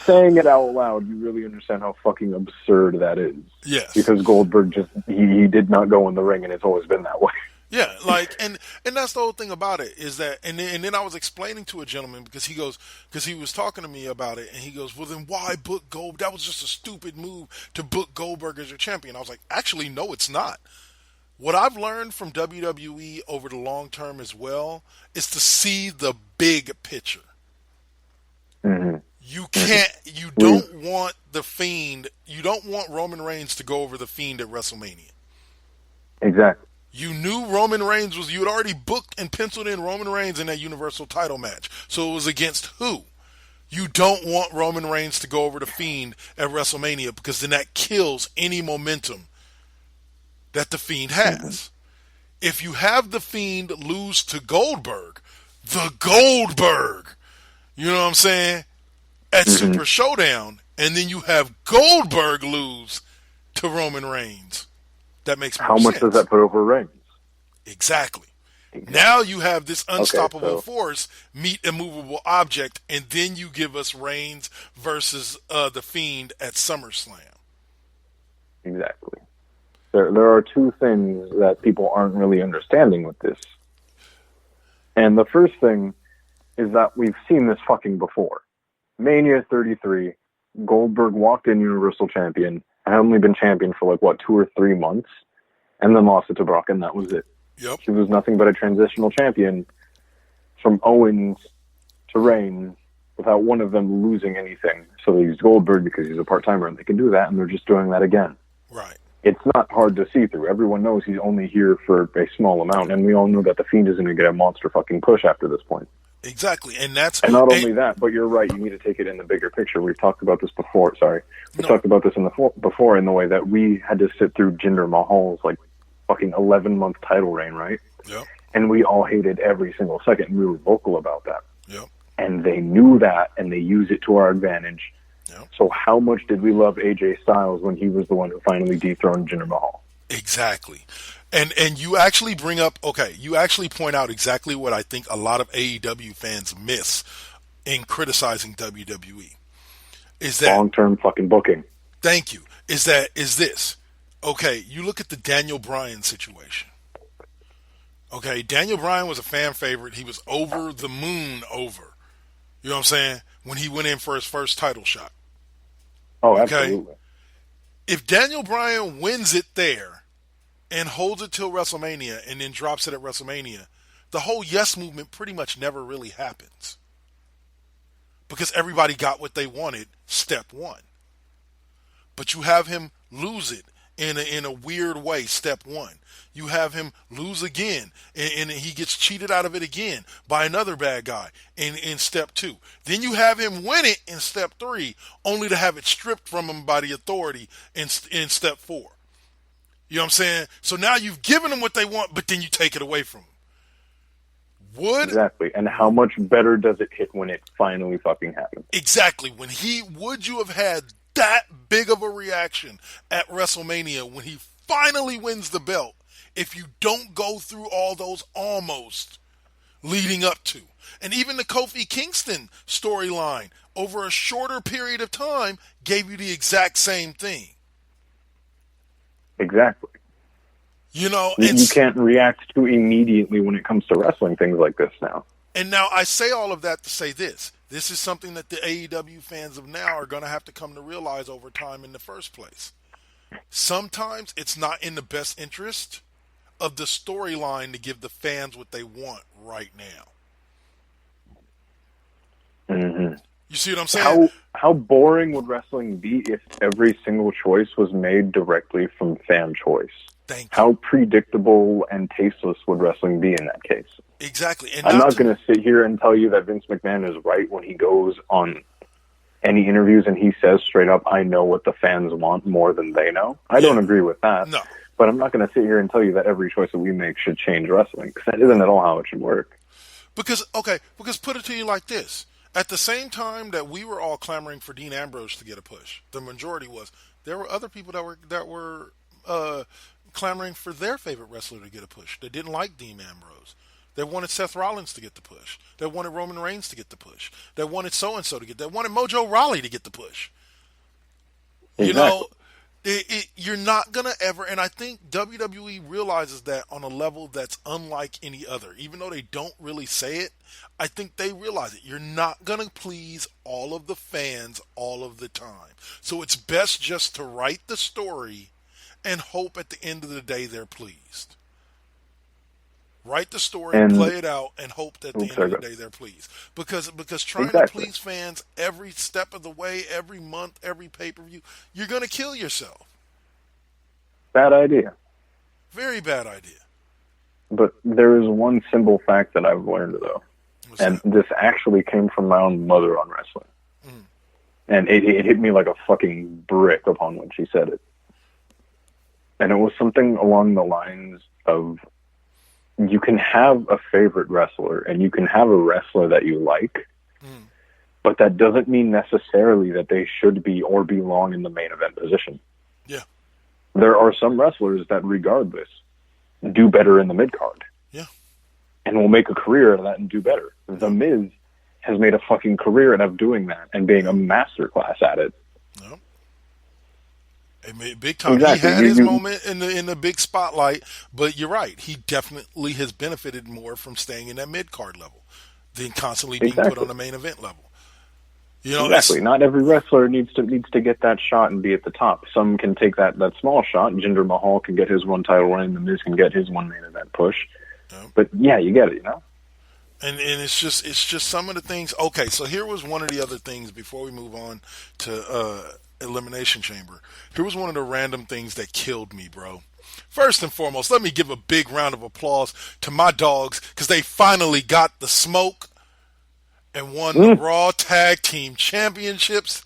saying it out loud, you really understand how fucking absurd that is. Yes. Because Goldberg he did not go in the ring, and it's always been that way. Yeah, like, and that's the whole thing about it is that, and then I was explaining to a gentleman because he was talking to me about it, and he goes, well, then why book Goldberg? That was just a stupid move to book Goldberg as your champion. I was like, actually, no, it's not. What I've learned from WWE over the long term as well is to see the big picture. Mm-hmm. You don't want the Fiend, you don't want Roman Reigns to go over the Fiend at WrestleMania. Exactly. You knew Roman Reigns you had already booked and penciled in Roman Reigns in that Universal title match. So it was against who? You don't want Roman Reigns to go over the Fiend at WrestleMania because then that kills any momentum that the Fiend has. Mm-hmm. If you have the Fiend lose to Goldberg, you know what I'm saying? At Super Showdown, and then you have Goldberg lose to Roman Reigns. That makes more sense. How much does that put over Reigns? Exactly. Now you have this unstoppable force meet immovable object, and then you give us Reigns versus the Fiend at SummerSlam. Exactly. There are two things that people aren't really understanding with this. And the first thing is that we've seen this fucking before. Mania 33, Goldberg walked in Universal Champion, had only been champion for 2 or 3 months, and then lost it to Brock, and that was it. Yep. He was nothing but a transitional champion from Owens to Reigns without one of them losing anything. So they used Goldberg because he's a part-timer, and they can do that, and they're just doing that again. Right. It's not hard to see through. Everyone knows he's only here for a small amount, and we all know that The Fiend is going to get a monster fucking push after this point. Exactly, and not only that, but you're right. You need to take it in the bigger picture. We've talked about this before. We've talked about this before in the way that we had to sit through Jinder Mahal's fucking 11-month title reign, right? Yep. And we all hated every single second. We were vocal about that. Yep. And they knew that, and they used it to our advantage. Yep. So how much did we love AJ Styles when he was the one who finally dethroned Jinder Mahal? Exactly. And you actually you actually point out exactly what I think a lot of AEW fans miss in criticizing WWE. Is that long-term fucking booking. Thank you. Is this. Okay, you look at the Daniel Bryan situation. Okay, Daniel Bryan was a fan favorite. He was over the moon over. You know what I'm saying? When he went in for his first title shot. Oh, absolutely. If Daniel Bryan wins it there and holds it till WrestleMania and then drops it at WrestleMania, the whole yes movement pretty much never really happens. Because everybody got what they wanted, step one. But you have him lose it in a weird way, step one. You have him lose again, and he gets cheated out of it again by another bad guy in step two. Then you have him win it in step three, only to have it stripped from him by the authority in step four. You know what I'm saying? So now you've given them what they want, but then you take it away from them. Exactly. And how much better does it hit when it finally fucking happens? Exactly. Would you have had that big of a reaction at WrestleMania when he finally wins the belt if you don't go through all those almost leading up to? And even the Kofi Kingston storyline over a shorter period of time gave you the exact same thing. Exactly. You know, you can't react to immediately when it comes to wrestling things like this now. And now I say all of that to say this. This is something that the AEW fans of now are going to have to come to realize over time in the first place. Sometimes it's not in the best interest of the storyline to give the fans what they want right now. Mm-hmm. You see what I'm saying? How boring would wrestling be if every single choice was made directly from fan choice? Thank you. How predictable and tasteless would wrestling be in that case? Exactly. And I'm not going to sit here and tell you that Vince McMahon is right when he goes on any interviews and he says straight up, I know what the fans want more than they know. I don't agree with that. No. But I'm not going to sit here and tell you that every choice that we make should change wrestling, because that isn't at all how it should work. Because put it to you like this. At the same time that we were all clamoring for Dean Ambrose to get a push, the majority was, there were other people that were clamoring for their favorite wrestler to get a push. They didn't like Dean Ambrose. They wanted Seth Rollins to get the push. They wanted Roman Reigns to get the push. They wanted so-and-so to get. They wanted Mojo Rawley to get the push. Exactly. You know, you're not going to ever, and I think WWE realizes that on a level that's unlike any other. Even though they don't really say it, I think they realize it. You're not going to please all of the fans all of the time. So it's best just to write the story and hope at the end of the day they're pleased. Write the story, play it out, and hope that at the end of the day they're pleased. Because trying to please fans every step of the way, every month, every pay-per-view, you're going to kill yourself. Bad idea. Very bad idea. But there is one simple fact that I've learned, though. This actually came from my own mother on wrestling. Mm. And it hit me like a fucking brick upon when she said it. And it was something along the lines of, you can have a favorite wrestler and you can have a wrestler that you like, but that doesn't mean necessarily that they should be or belong in the main event position. Yeah. There are some wrestlers that, regardless, do better in the mid-card. Yeah. And will make a career out of that and do better. The Miz has made a fucking career out of doing that and being a masterclass at it. No. Big time. Exactly. He had his moment in the big spotlight, but you're right. He definitely has benefited more from staying in that mid card level than constantly being put on the main event level. You know, exactly. Not every wrestler needs to get that shot and be at the top. Some can take that small shot. Jinder Mahal can get his one title reign. The Miz can get his one main event push. Yeah. But yeah, you get it. You know. And it's just some of the things. Okay, so here was one of the other things before we move on to Elimination Chamber. Here was one of the random things that killed me, bro. First and foremost, let me give a big round of applause to my dogs because they finally got the smoke and won the Raw Tag Team Championships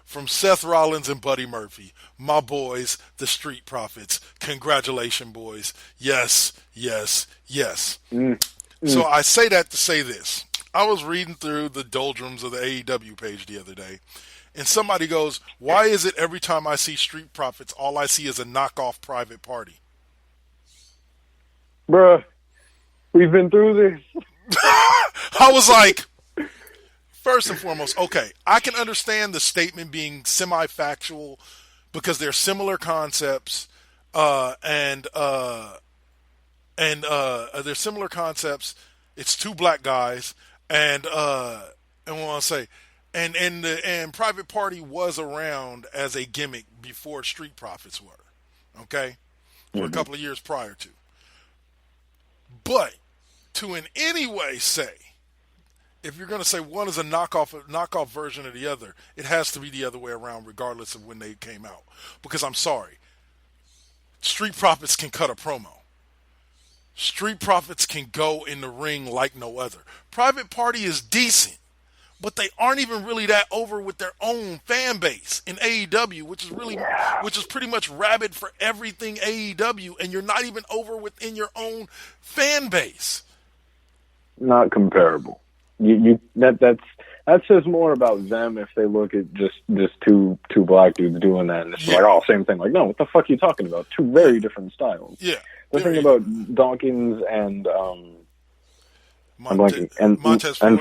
from Seth Rollins and Buddy Murphy. My boys, the Street Profits. Congratulations, boys. Yes, yes, yes. So I say that to say this. I was reading through the doldrums of the AEW page the other day, and somebody goes, why is it every time I see Street Profits, all I see is a knockoff Private Party? Bruh, we've been through this. I was like, first and foremost, okay, I can understand the statement being semi-factual because they're similar concepts, and they're similar concepts. It's two black guys, and what I want to say, and Private Party was around as a gimmick before Street Profits were, okay, for a couple of years prior to. But to in any way say, if you're going to say one is a knockoff version of the other, it has to be the other way around, regardless of when they came out. Because I'm sorry, Street Profits can cut a promo. Street Profits can go in the ring like no other. Private Party is decent, but they aren't even really that over with their own fan base in AEW, which is pretty much rabid for everything AEW, and you're not even over within your own fan base. Not comparable. That says more about them if they look at just two black dudes doing that, and it's like, oh, same thing. Like, no, what the fuck are you talking about? Two very different styles. Yeah. The thing about Dawkins and Montez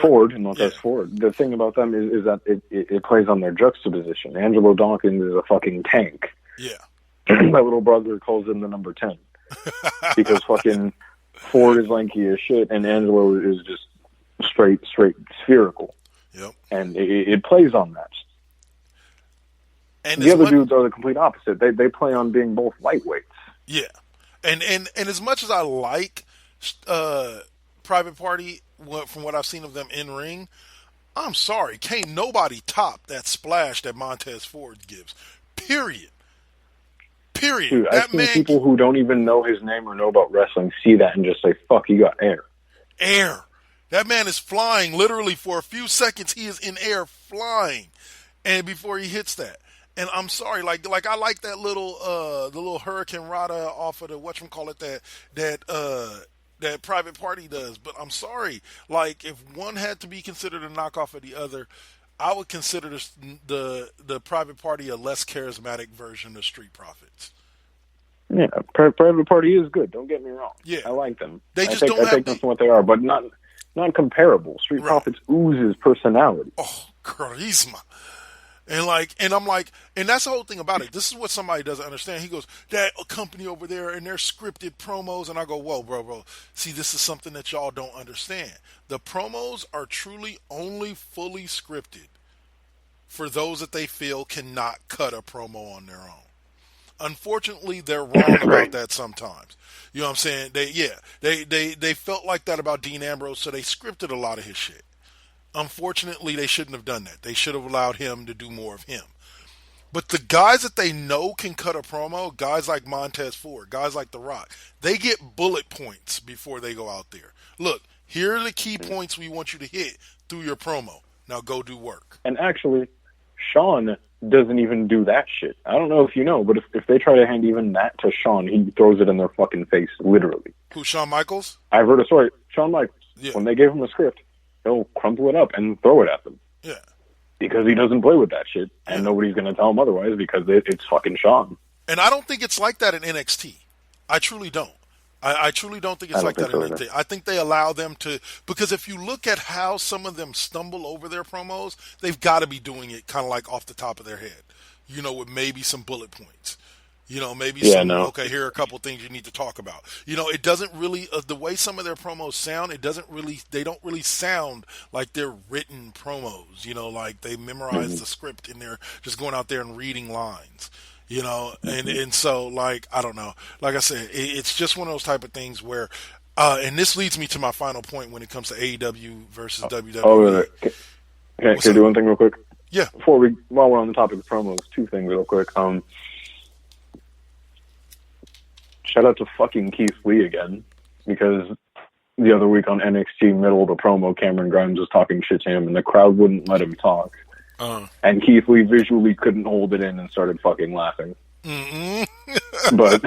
Ford, the thing about them is that it plays on their juxtaposition. Angelo Dawkins is a fucking tank. Yeah. My little brother calls him the number 10 because fucking Ford is lanky as shit, and Angelo is just straight spherical. Yep. And it plays on that. And the other dudes are the complete opposite. They play on being both lightweights. Yeah. And as much as I like Private Party, from what I've seen of them in ring, I'm sorry, can't nobody top that splash that Montez Ford gives. Period. Dude, I've seen people who don't even know his name or know about wrestling see that and just say, fuck, you got air. Air. That man is flying literally for a few seconds. He is in air flying, and before he hits that. And I'm sorry, like I like that the little Hurricane Rada off of the whatchamacallit that Private Party does. But I'm sorry, like if one had to be considered a knockoff of the other, I would consider the Private Party a less charismatic version of Street Profits. Yeah, Private Party is good. Don't get me wrong. Yeah, I like them. They just I take them for what they are, but not comparable. Street Profits oozes personality. Oh, charisma. And I'm like, and that's the whole thing about it. This is what somebody doesn't understand. He goes, that company over there and their scripted promos. And I go, whoa, bro. See, this is something that y'all don't understand. The promos are truly only fully scripted for those that they feel cannot cut a promo on their own. Unfortunately, they're wrong about that sometimes. You know what I'm saying? They felt like that about Dean Ambrose, so they scripted a lot of his shit. Unfortunately, they shouldn't have done that. They should have allowed him to do more of him. But the guys that they know can cut a promo, guys like Montez Ford, guys like The Rock, they get bullet points before they go out there. Look, here are the key points we want you to hit through your promo. Now go do work. And actually, Shawn doesn't even do that shit. I don't know if you know, but if they try to hand even that to Shawn, he throws it in their fucking face, literally. Who, Shawn Michaels? I've heard a story. Shawn Michaels, when they gave him a script, he'll crumple it up and throw it at them. Yeah. Because he doesn't play with that shit, and nobody's going to tell him otherwise because it's fucking Shawn. And I don't think it's like that in NXT. I truly don't. I truly don't think it's like that in NXT. I think they allow them to, because if you look at how some of them stumble over their promos, they've got to be doing it kind of like off the top of their head. with maybe some bullet points. Maybe okay, here are a couple things you need to talk about. It doesn't really, the way some of their promos sound, they don't really sound like they're written promos, like they memorize the script and they're just going out there and reading lines, and so, like, I don't know. Like I said, it's just one of those type of things where, and this leads me to my final point when it comes to AEW versus WWE. Oh, can I do one thing real quick? Yeah. While we're on the topic of promos, two things real quick. Shout out to fucking Keith Lee again, because the other week on NXT, middle of the promo, Cameron Grimes was talking shit to him, and the crowd wouldn't let him talk. And Keith Lee visually couldn't hold it in and started fucking laughing. But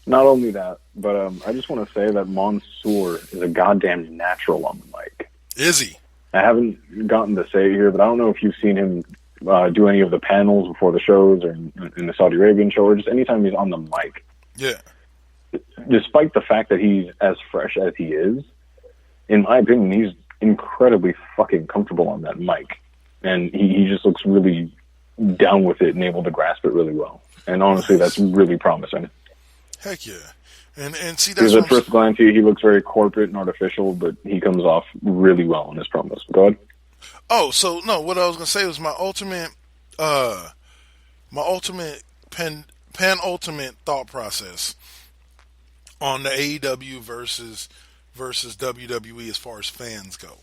not only that, but I just want to say that Mansoor is a goddamn natural on the mic. Is he? I haven't gotten to say it here, but I don't know if you've seen him do any of the panels before the shows or in the Saudi Arabian show, or just anytime he's on the mic. Yeah. Despite the fact that he's as fresh as he is, in my opinion, he's incredibly fucking comfortable on that mic. And he just looks really down with it and able to grasp it really well. And honestly, that's really promising. Heck yeah. And see, that's because at first glance, he looks very corporate and artificial, but he comes off really well in his promos. Go ahead. Oh, so no, what I was going to say was my ultimate penultimate thought process on the AEW versus WWE as far as fans go.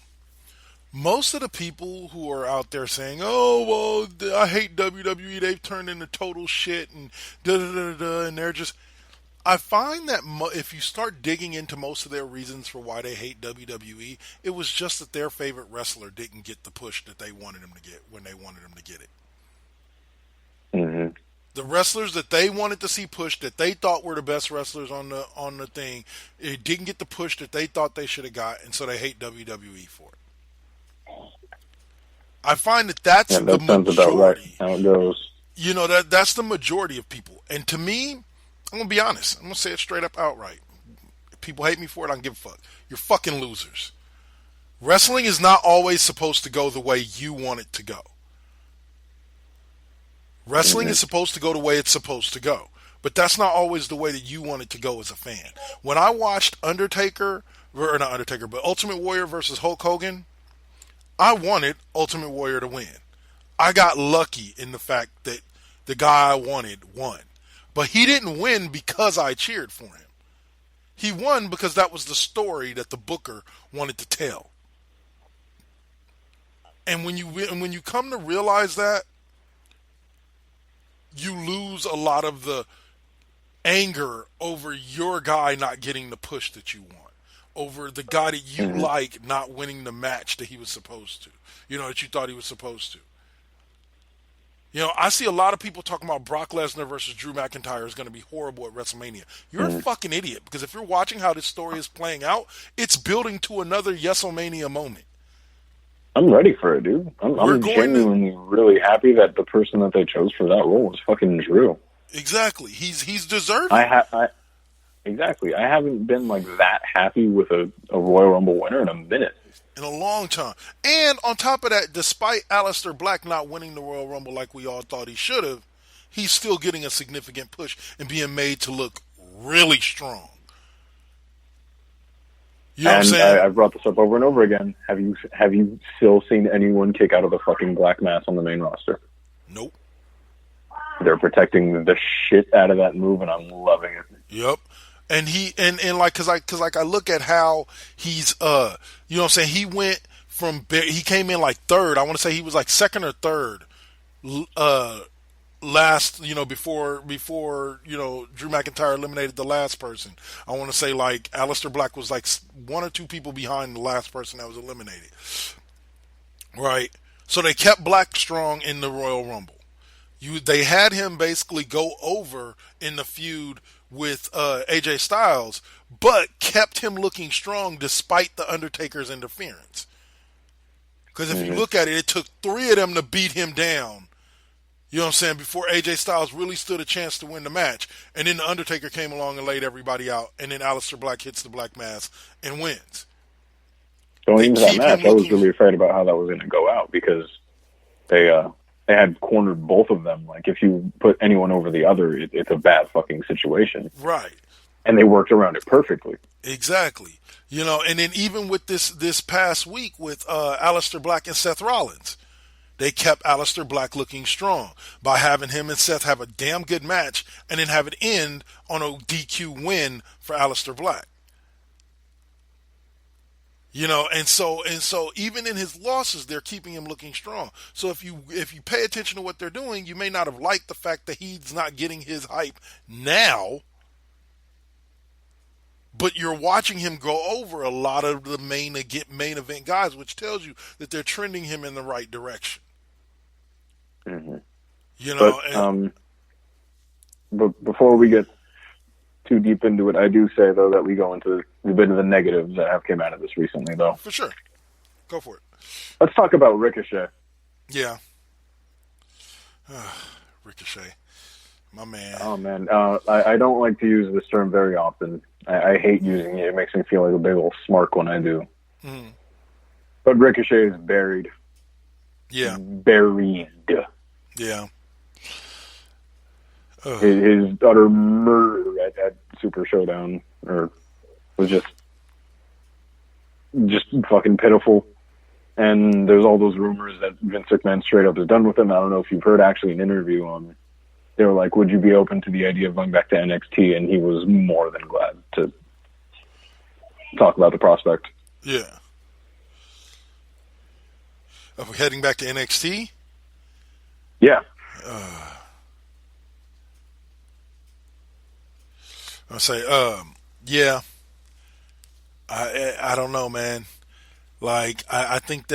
Most of the people who are out there saying, "Oh, well, I hate WWE. They've turned into total shit," and and they're just. I find that if you start digging into most of their reasons for why they hate WWE, it was just that their favorite wrestler didn't get the push that they wanted him to get when they wanted him to get it. Mm-hmm. The wrestlers that they wanted to see pushed, that they thought were the best wrestlers on the thing, it didn't get the push that they thought they should have got, and so they hate WWE for it. I find that's the majority. Sounds about right. How it goes. That's the majority of people, and to me. I'm going to be honest. I'm going to say it straight up outright. If people hate me for it, I don't give a fuck. You're fucking losers. Wrestling is not always supposed to go the way you want it to go. Wrestling is supposed to go the way it's supposed to go. But that's not always the way that you want it to go as a fan. When I watched Ultimate Warrior versus Hulk Hogan, I wanted Ultimate Warrior to win. I got lucky in the fact that the guy I wanted won. But he didn't win because I cheered for him. He won because that was the story that the booker wanted to tell. And when you come to realize that, you lose a lot of the anger over your guy not getting the push that you want, over the guy that you like not winning the match that he was supposed to, that you thought he was supposed to. I see a lot of people talking about Brock Lesnar versus Drew McIntyre is going to be horrible at WrestleMania. You're a fucking idiot, because if you're watching how this story is playing out, it's building to another Yes-O-Mania moment. I'm ready for it, dude. I'm genuinely really happy that the person that they chose for that role was fucking Drew. Exactly. He's deserving. Exactly. I haven't been like that happy with a Royal Rumble winner in a minute. In a long time. And on top of that, despite Aleister Black not winning the Royal Rumble like we all thought he should have, he's still getting a significant push and being made to look really strong. You know what I'm saying? I've brought this up over and over again. Have you still seen anyone kick out of the fucking black mass on the main roster? Nope. They're protecting the shit out of that move, and I'm loving it. Yep. And I look at how he's, you know what I'm saying? He went he came in like third. I want to say he was like second or third, last, before, Drew McIntyre eliminated the last person. I want to say like Aleister Black was like one or two people behind the last person that was eliminated. Right. So they kept Black strong in the Royal Rumble. They had him basically go over in the feud with AJ Styles, but kept him looking strong despite the Undertaker's interference. Because if you look at it, it took 3 of them to beat him down, you know what I'm saying, before AJ Styles really stood a chance to win the match. And then the Undertaker came along and laid everybody out, and then Aleister Black hits the Black Mass and wins. Going into that match, I was really afraid about how that was going to go out, because they they had cornered both of them. Like, if you put anyone over the other, it's a bad fucking situation. Right. And they worked around it perfectly. Exactly. You know, and then even with this past week with Aleister Black and Seth Rollins, they kept Aleister Black looking strong by having him and Seth have a damn good match and then have it end on a DQ win for Aleister Black. You know, and so even in his losses, they're keeping him looking strong. So if you pay attention to what they're doing, you may not have liked the fact that he's not getting his hype now, but you're watching him go over a lot of the main event guys, which tells you that they're trending him in the right direction. Mm-hmm. You know, but before we get too deep into it, I do say, though, that we go into a bit of the negatives that have came out of this recently, though. For sure. Go for it. Let's talk about Ricochet. Yeah. Ricochet. My man. Oh, man. I don't like to use this term very often. I hate using it. It makes me feel like a big old smark when I do. Mm. But Ricochet is buried. Yeah. Buried. Yeah. His utter murder at Super Showdown was just fucking pitiful. And there's all those rumors that Vince McMahon straight up is done with him. I don't know if you've heard actually an interview on. They were like, "Would you be open to the idea of going back to NXT?" And he was more than glad to talk about the prospect. Yeah. Are we heading back to NXT? Yeah. I'll say, yeah. I don't know, man. Like, I think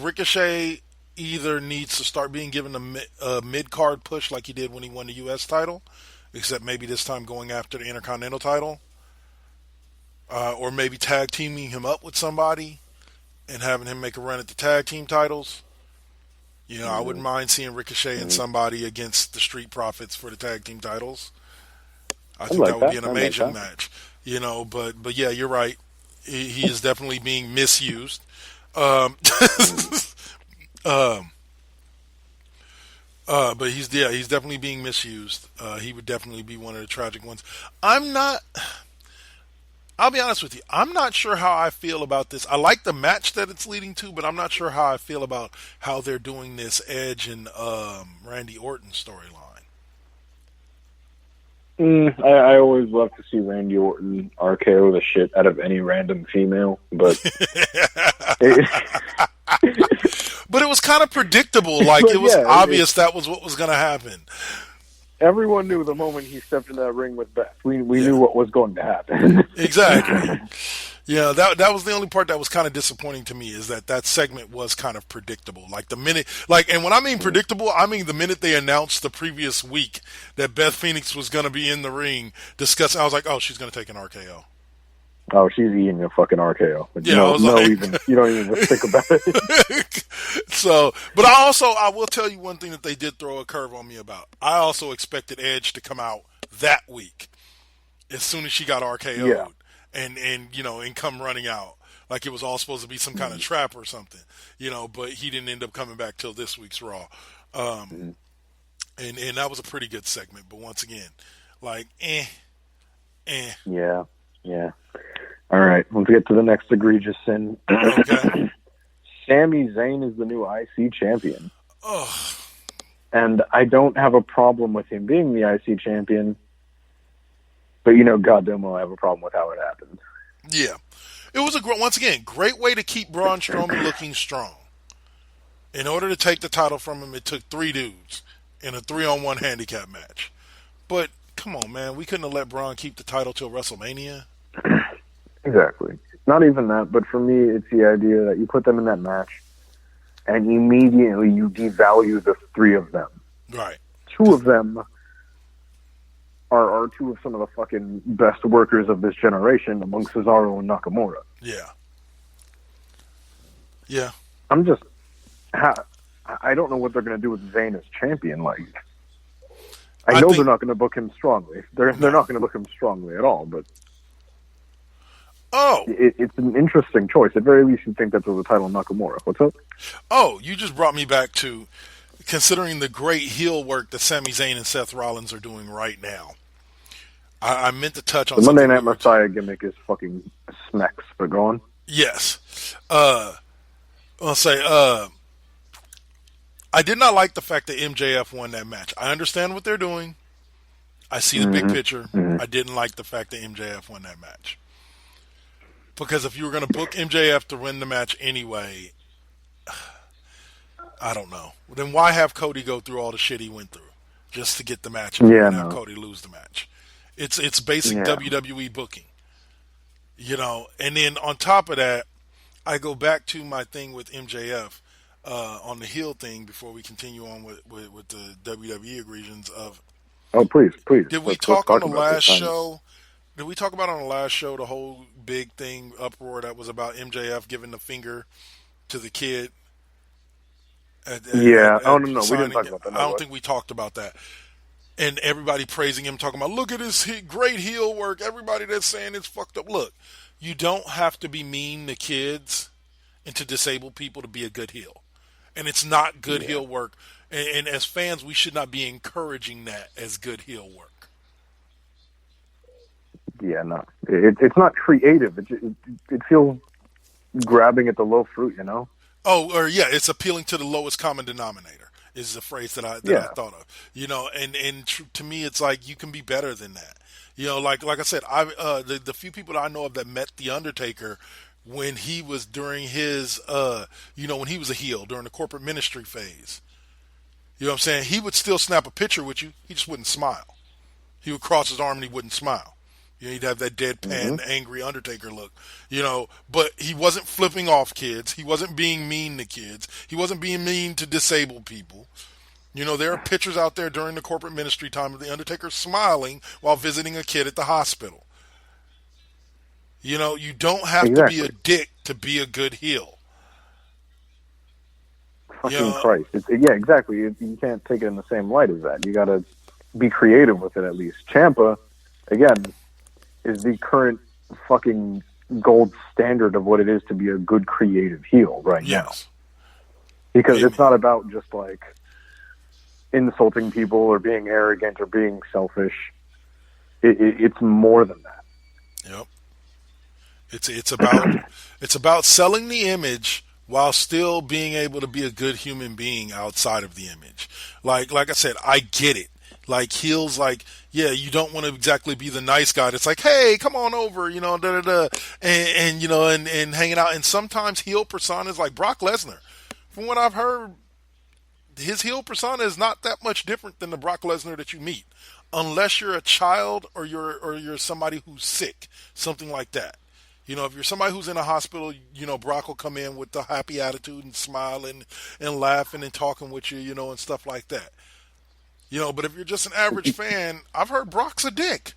Ricochet either needs to start being given a mid-card push like he did when he won the U.S. title, except maybe this time going after the Intercontinental title, or maybe tag teaming him up with somebody and having him make a run at the tag team titles. You know, I wouldn't mind seeing Ricochet and somebody against the Street Profits for the tag team titles. I think that would be an amazing match. You know, but yeah, you're right. He is definitely being misused. But he's definitely being misused. He would definitely be one of the tragic ones. I'll be honest with you. I'm not sure how I feel about this. I like the match that it's leading to, but I'm not sure how I feel about how they're doing this Edge and Randy Orton storyline. I always love to see Randy Orton RKO the shit out of any random female, but but it was kind of predictable. Like, it was obvious that was what was going to happen. Everyone knew the moment he stepped in that ring with Beth. We knew what was going to happen. Exactly. Yeah, that was the only part that was kind of disappointing to me, is that segment was kind of predictable. Like, the minute, and when I mean predictable, I mean the minute they announced the previous week that Beth Phoenix was going to be in the ring discussing, I was like, oh, she's going to take an RKO. Oh, she's eating a fucking RKO. But yeah, you don't even think about it. So, but I will tell you one thing that they did throw a curve on me about. I also expected Edge to come out that week as soon as she got RKO'd. Yeah. And come running out like it was all supposed to be some kind of trap or something, but he didn't end up coming back till this week's Raw. And that was a pretty good segment, but once again, like, Yeah. All right, let's get to the next egregious sin. Okay. Sami Zayn is the new IC champion. Ugh. And I don't have a problem with him being the IC champion, but goddamn well I have a problem with how it happened. Yeah. It was once again, great way to keep Braun Strowman looking strong. In order to take the title from him, it took 3 dudes in a 3-on-1 handicap match. But come on, man, we couldn't have let Braun keep the title till WrestleMania. Exactly. Not even that, but for me, it's the idea that you put them in that match, and immediately you devalue the 3 of them. Right. 2 of them are 2 of some of the fucking best workers of this generation, among Cesaro and Nakamura. Yeah. Yeah. I don't know what they're going to do with Zayn as champion. Like, I know they're not going to book him strongly. They're not going to book him strongly at all, but Oh. It's an interesting choice. At very least, you'd think that was a title Nakamura. What's up? Oh, you just brought me back to considering the great heel work that Sami Zayn and Seth Rollins are doing right now. I meant to touch on the Monday Night we were Messiah gimmick is fucking smacks, but go on. Yes. I'll say, I did not like the fact that MJF won that match. I understand what they're doing. I see the big picture. I didn't like the fact that MJF won that match. Because if you were going to book MJF to win the match anyway, I don't know. Then why have Cody go through all the shit he went through just to get the match and have Cody lose the match? It's basic WWE booking. You know, and then on top of that, I go back to my thing with MJF on the heel thing before we continue on with the WWE agreements of. Oh, please. Did we talk on the last show? Did we talk about on the last show the whole big thing uproar that was about MJF giving the finger to the kid? No, we didn't talk about that. I don't think we talked about that. And everybody praising him, talking about, look at his great heel work. Everybody that's saying it's fucked up. Look, you don't have to be mean to kids and to disabled people to be a good heel. And it's not good heel work. And as fans, we should not be encouraging that as good heel work. Yeah, no. It's not creative. It feels grabbing at the low fruit, you know? Oh, or it's appealing to the lowest common denominator. Is a phrase that I thought of, you know, and to me, it's like you can be better than that, you know. Like I said, the few people that I know of that met the Undertaker when he was during his, when he was a heel during the corporate ministry phase, you know what I'm saying? He would still snap a picture with you. He just wouldn't smile. He would cross his arm and he wouldn't smile. You know, he'd have that deadpan, angry Undertaker look, you know, but he wasn't flipping off kids. He wasn't being mean to kids. He wasn't being mean to disabled people. You know, there are pictures out there during the corporate ministry time of the Undertaker smiling while visiting a kid at the hospital. You know, you don't have to be a dick to be a good heel. Fucking Christ. Exactly. You can't take it in the same light as that. You got to be creative with it at least. Ciampa, again, is the current fucking gold standard of what it is to be a good creative heel right now. Because it's not about just like insulting people or being arrogant or being selfish. It's more than that. Yep. It's about selling the image while still being able to be a good human being outside of the image. Like I said, I get it. Like heels, you don't want to exactly be the nice guy. It's like, hey, come on over, you know, and you know, and hanging out. And sometimes heel personas like Brock Lesnar, from what I've heard, his heel persona is not that much different than the Brock Lesnar that you meet, unless you're a child or you're somebody who's sick, something like that. You know, if you're somebody who's in a hospital, you know, Brock will come in with the happy attitude and smiling and laughing and talking with you, you know, and stuff like that. You know, but if you're just an average fan, I've heard Brock's a dick.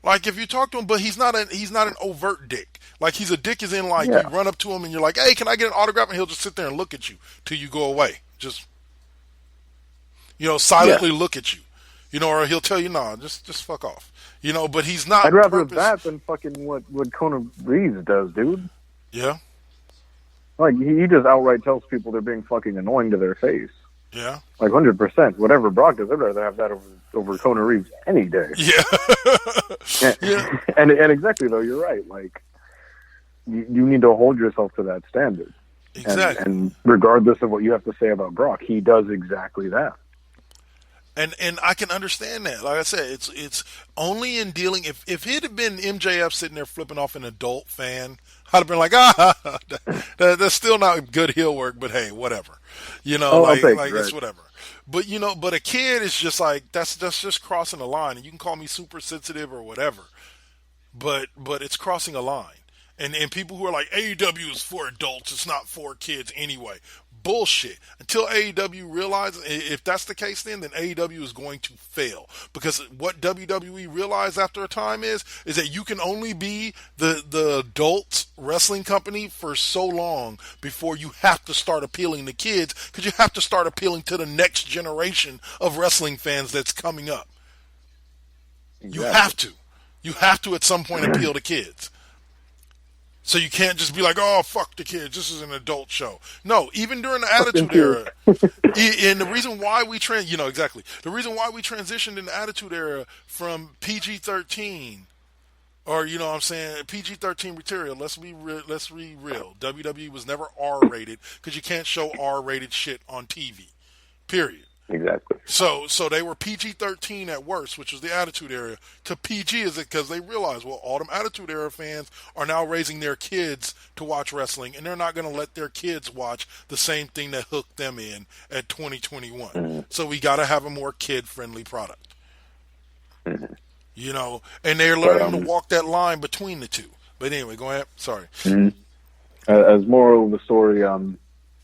Like if you talk to him, but he's not an overt dick. Like he's a dick as in like you run up to him and you're like, hey, can I get an autograph? And he'll just sit there and look at you till you go away. Just, you know, silently look at you. You know, or he'll tell you, nah, just fuck off. You know, but he's not. I'd rather that than fucking what Conor Reeves does, dude. Yeah. Like he just outright tells people they're being fucking annoying to their face. Yeah. Like 100%. Whatever Brock does, I'd rather have that over Conor Reeves any day. Yeah. And exactly though, you're right. Like you need to hold yourself to that standard. Exactly. And regardless of what you have to say about Brock, he does exactly that. And I can understand that. Like I said, it's only in dealing. If it had been MJF sitting there flipping off an adult fan, I'd have been like, that's still not good heel work. But hey, whatever. You know, it's whatever. But you know, but a kid is just like that's just crossing a line. And you can call me super sensitive or whatever, but it's crossing a line. And people who are like AEW is for adults, it's not for kids anyway. Bullshit. Until AEW realizes, if that's the case, then AEW is going to fail. Because what WWE realized after a time is that you can only be the adult wrestling company for so long before you have to start appealing to kids, because you have to start appealing to the next generation of wrestling fans that's coming up. Exactly. You have to at some point appeal to kids. So you can't just be like, oh, fuck the kids, this is an adult show. No, even during the Attitude Era, and the reason why we the reason why we transitioned in the Attitude Era from PG-13, or you know what I'm saying, PG-13 material, let's be real. WWE was never R-rated because you can't show R-rated shit on TV. Period. Exactly. So they were PG-13 at worst, which was the Attitude Era, to PG is it because they realized, well, all them Attitude Era fans are now raising their kids to watch wrestling, and they're not going to let their kids watch the same thing that hooked them in at 2021. Mm-hmm. So we got to have a more kid-friendly product. Mm-hmm. You know, and they're learning to walk that line between the two. But anyway, go ahead. Sorry. Mm-hmm. As moral of the story,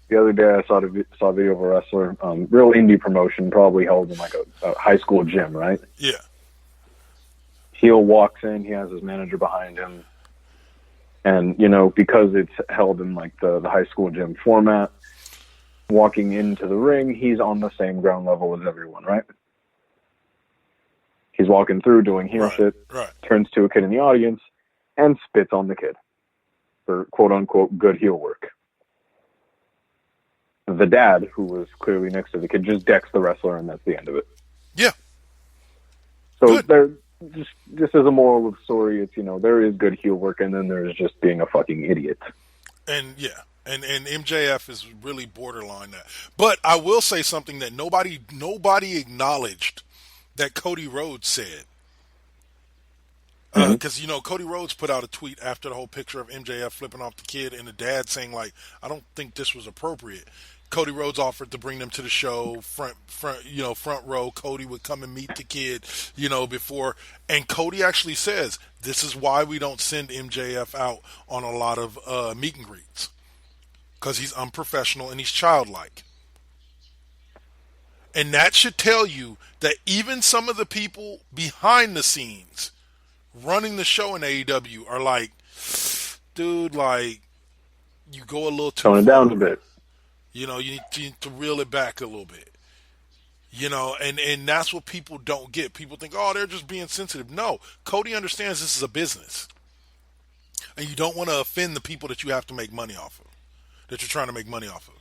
the other day I saw a video of a wrestler, real indie promotion, probably held in like a high school gym, right? Yeah. Heel walks in, he has his manager behind him, and you know, because it's held in like the high school gym format, walking into the ring, he's on the same ground level as everyone, right? He's walking through doing heel shit, turns to a kid in the audience, and spits on the kid for quote unquote good heel work. The dad, who was clearly next to the kid, just decks the wrestler, and that's the end of it. Yeah. So there, just as a moral of the story, it's, you know, there is good heel work, and then there's just being a fucking idiot. And yeah, and MJF is really borderline that. But I will say something that nobody acknowledged that Cody Rhodes said. Because, you know, Cody Rhodes put out a tweet after the whole picture of MJF flipping off the kid and the dad saying, like, I don't think this was appropriate. Cody Rhodes offered to bring them to the show, front row. Cody would come and meet the kid, you know, before. And Cody actually says, this is why we don't send MJF out on a lot of meet and greets. Because he's unprofessional and he's childlike. And that should tell you that even some of the people behind the scenes running the show in AEW are like, dude, like, you go a little too tone it down a bit. You know, you need to reel it back a little bit. You know, and that's what people don't get. People think, oh, they're just being sensitive. No, Cody understands this is a business. And you don't want to offend the people that you have to make money off of, that you're trying to make money off of.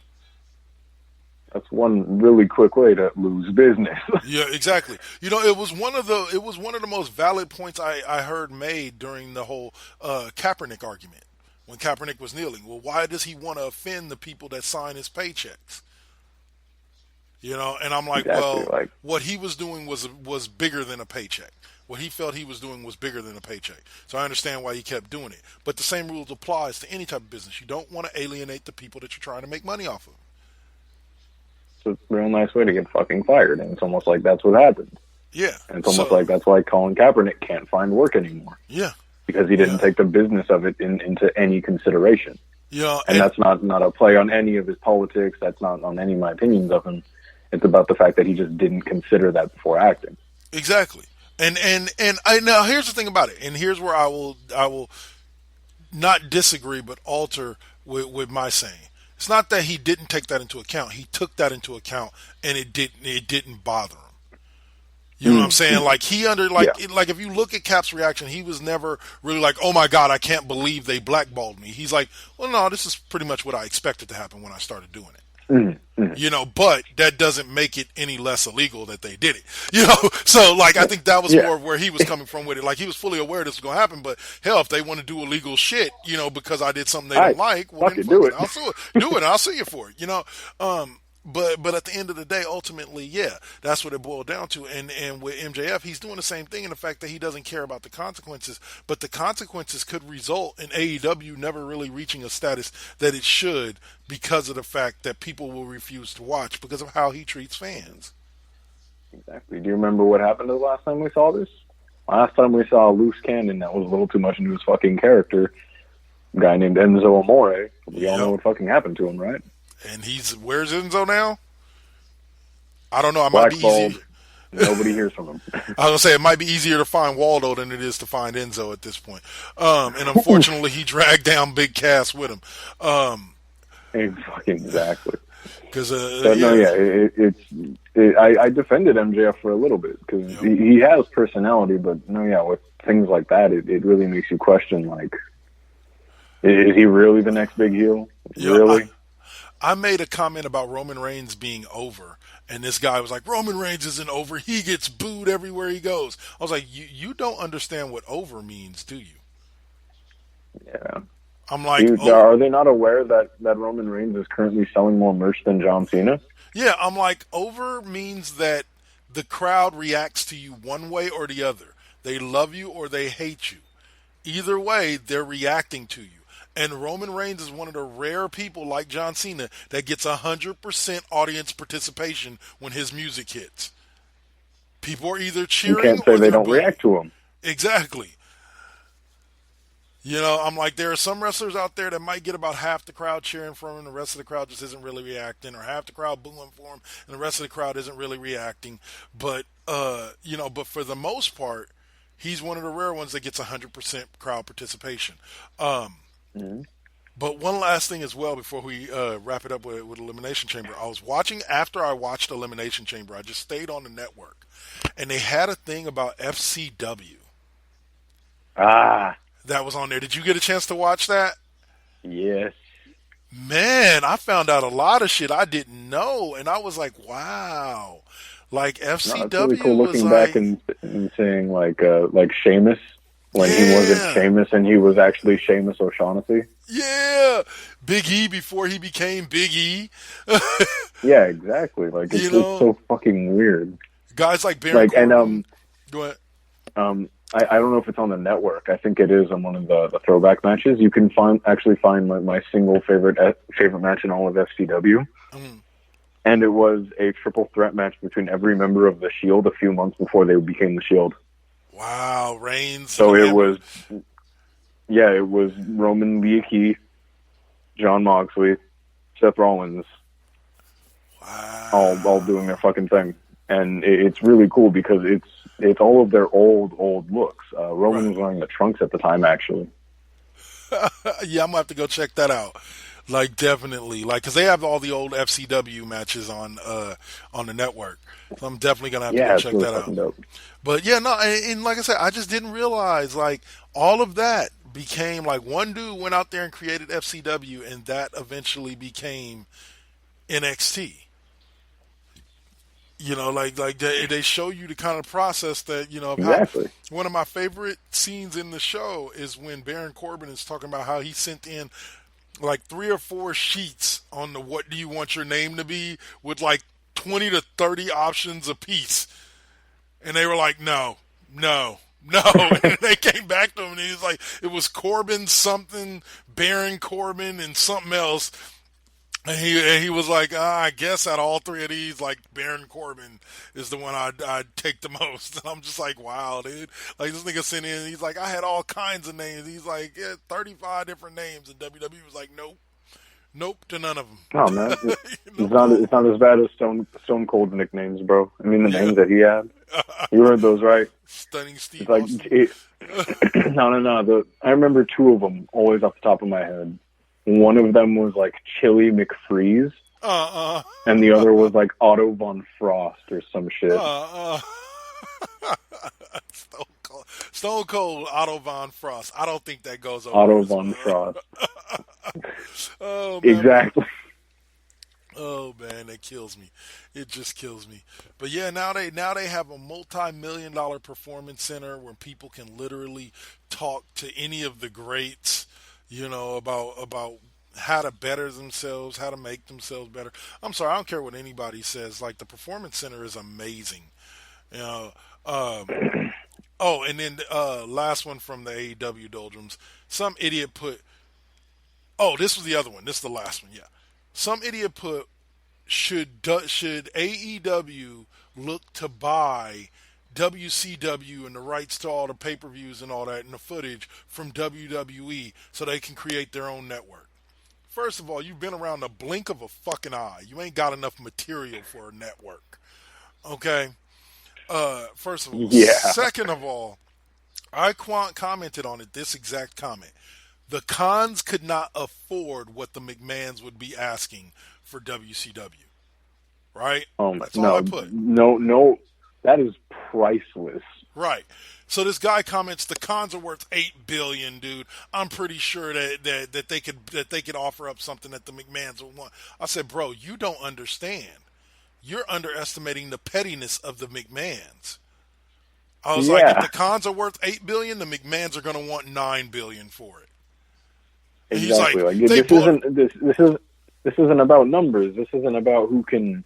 That's one really quick way to lose business. Yeah, exactly. You know, it was one of the most valid points I heard made during the whole Kaepernick argument when Kaepernick was kneeling. Well, why does he want to offend the people that sign his paychecks? You know, and I'm like, exactly, what he was doing was bigger than a paycheck. What he felt he was doing was bigger than a paycheck. So I understand why he kept doing it. But the same rules applies to any type of business. You don't want to alienate the people that you're trying to make money off of. It's a real nice way to get fucking fired, and it's almost like that's what happened. Yeah. And it's almost like that's why Colin Kaepernick can't find work anymore. Yeah. Because he didn't take the business of it into any consideration. Yeah. And that's not a play on any of his politics. That's not on any of my opinions of him. It's about the fact that he just didn't consider that before acting. Exactly. And now here's the thing about it, and here's where I will not disagree but alter with my saying. It's not that he didn't take that into account. He took that into account, and it didn't bother him. You know what I'm saying? Like like if you look at Cap's reaction, he was never really like, "Oh my God, I can't believe they blackballed me." He's like, "Well, no, this is pretty much what I expected to happen when I started doing it." You know, but that doesn't make it any less illegal that they did it. You know, so like I think that was more of where he was coming from with it. Like he was fully aware this was going to happen, but hell, if they want to do illegal shit, you know, because I did something they don't like, well, then do it. I'll sue it. Do it. And I'll sue you for it. You know, but at the end of the day, ultimately, yeah, that's what it boiled down to. And with MJF, he's doing the same thing in the fact that he doesn't care about the consequences, but the consequences could result in AEW never really reaching a status that it should because of the fact that people will refuse to watch because of how he treats fans. Exactly. Do you remember what happened the last time we saw this? Last time we saw a loose cannon that was a little too much into his fucking character, a guy named Enzo Amore. We all know what fucking happened to him, right? And where's Enzo now? I don't know. It might be easier. Nobody hears from him. I was going to say, it might be easier to find Waldo than it is to find Enzo at this point. And unfortunately, he dragged down Big Cass with him. Exactly. Because, I defended MJF for a little bit because he has personality, but with things like that, it really makes you question, like, Is he really the next big heel? Really? I made a comment about Roman Reigns being over, and this guy was like, Roman Reigns isn't over. He gets booed everywhere he goes. I was like, you don't understand what over means, do you? Yeah. I'm like, Dude, are they not aware that Roman Reigns is currently selling more merch than John Cena? Yeah, I'm like, over means that the crowd reacts to you one way or the other. They love you or they hate you. Either way, they're reacting to you. And Roman Reigns is one of the rare people, like John Cena, that gets 100% audience participation when his music hits. People are either cheering you can't say or they don't booing. react to him. Exactly. You know, I'm like, there are some wrestlers out there that might get about half the crowd cheering for him, and the rest of the crowd just isn't really reacting, or half the crowd booing for him, and the rest of the crowd isn't really reacting. But, but for the most part, he's one of the rare ones that gets 100% crowd participation. But one last thing as well before we wrap it up with Elimination Chamber. I was watching, after I watched Elimination Chamber, I just stayed on the network, and they had a thing about FCW. That was on there. Did you get a chance to watch that? Yes. Man, I found out a lot of shit I didn't know, and I was like, wow. Like, FCW it's really cool was looking like... back and seeing, like Sheamus, when he wasn't Sheamus and he was actually Sheamus O'Shaughnessy. Yeah! Big E before he became Big E. Yeah, exactly. Like, it's just so fucking weird. Guys like Baron Corbin... Go ahead. I don't know if it's on the network. I think it is on one of the throwback matches. You can find my single favorite match in all of FCW. And it was a triple threat match between every member of the Shield a few months before they became the Shield. Wow, Reigns. So it was Roman, Lia Key, John Moxley, Seth Rollins, all doing their fucking thing. And it's really cool because it's all of their old looks. Roman was wearing the trunks at the time, actually. Yeah, I'm gonna have to go check that out. Like, definitely, like, because they have all the old FCW matches on the network, so I'm definitely gonna have to go check that out. Dope. But yeah, no, and like I said, I just didn't realize like all of that became like one dude went out there and created FCW, and that eventually became NXT. You know, like they show you the kind of process that, you know, exactly. One of my favorite scenes in the show is when Baron Corbin is talking about how he sent in like 3 or 4 sheets on the what do you want your name to be with like 20 to 30 options apiece. And they were like, no. And they came back to him and he was like, it was Corbin something, Baron Corbin and something else. And he was like, I guess out of all 3 of these, like, Baron Corbin is the one I'd take the most. And I'm just like, wow, dude. Like, this nigga sent in, he's like, I had all kinds of names. He's like, 35 different names. And WWE was like, nope to none of them. Oh, man. It's not as bad as Stone Cold's nicknames, bro. I mean, the names that he had. You heard those, right? Stunning Steve Austin. No. I remember 2 of them always off the top of my head. One of them was like Chili McFreeze, and the other was like Otto von Frost or some shit. Stone Cold Otto von Frost. I don't think that goes over. Otto von Frost. Oh, man. Exactly. Oh man, that kills me. It just kills me. But yeah, now they have a multi-million-dollar performance center where people can literally talk to any of the greats. You know, about how to better themselves, how to make themselves better. I'm sorry, I don't care what anybody says. Like, the Performance Center is amazing. You know, and then last one from the AEW doldrums. Some idiot put, this was the other one. This is the last one, yeah. Some idiot put, should AEW look to buy WCW and the rights to all the pay-per-views and all that and the footage from WWE so they can create their own network? First of all, you've been around the blink of a fucking eye. You ain't got enough material for a network. Okay? First of all. Yeah. Second of all, I commented on it, this exact comment. The Khans could not afford what the McMahons would be asking for WCW. Right? That's all I put. No. That is priceless. Right. So this guy comments, the cons are worth $8 billion, dude. I'm pretty sure that they could offer up something that the McMahons would want. I said, bro, you don't understand. You're underestimating the pettiness of the McMahons. I was like, if the cons are worth $8 billion, the McMahons are going to want $9 billion for it. And Exactly. he's like, this isn't about numbers. This isn't about who can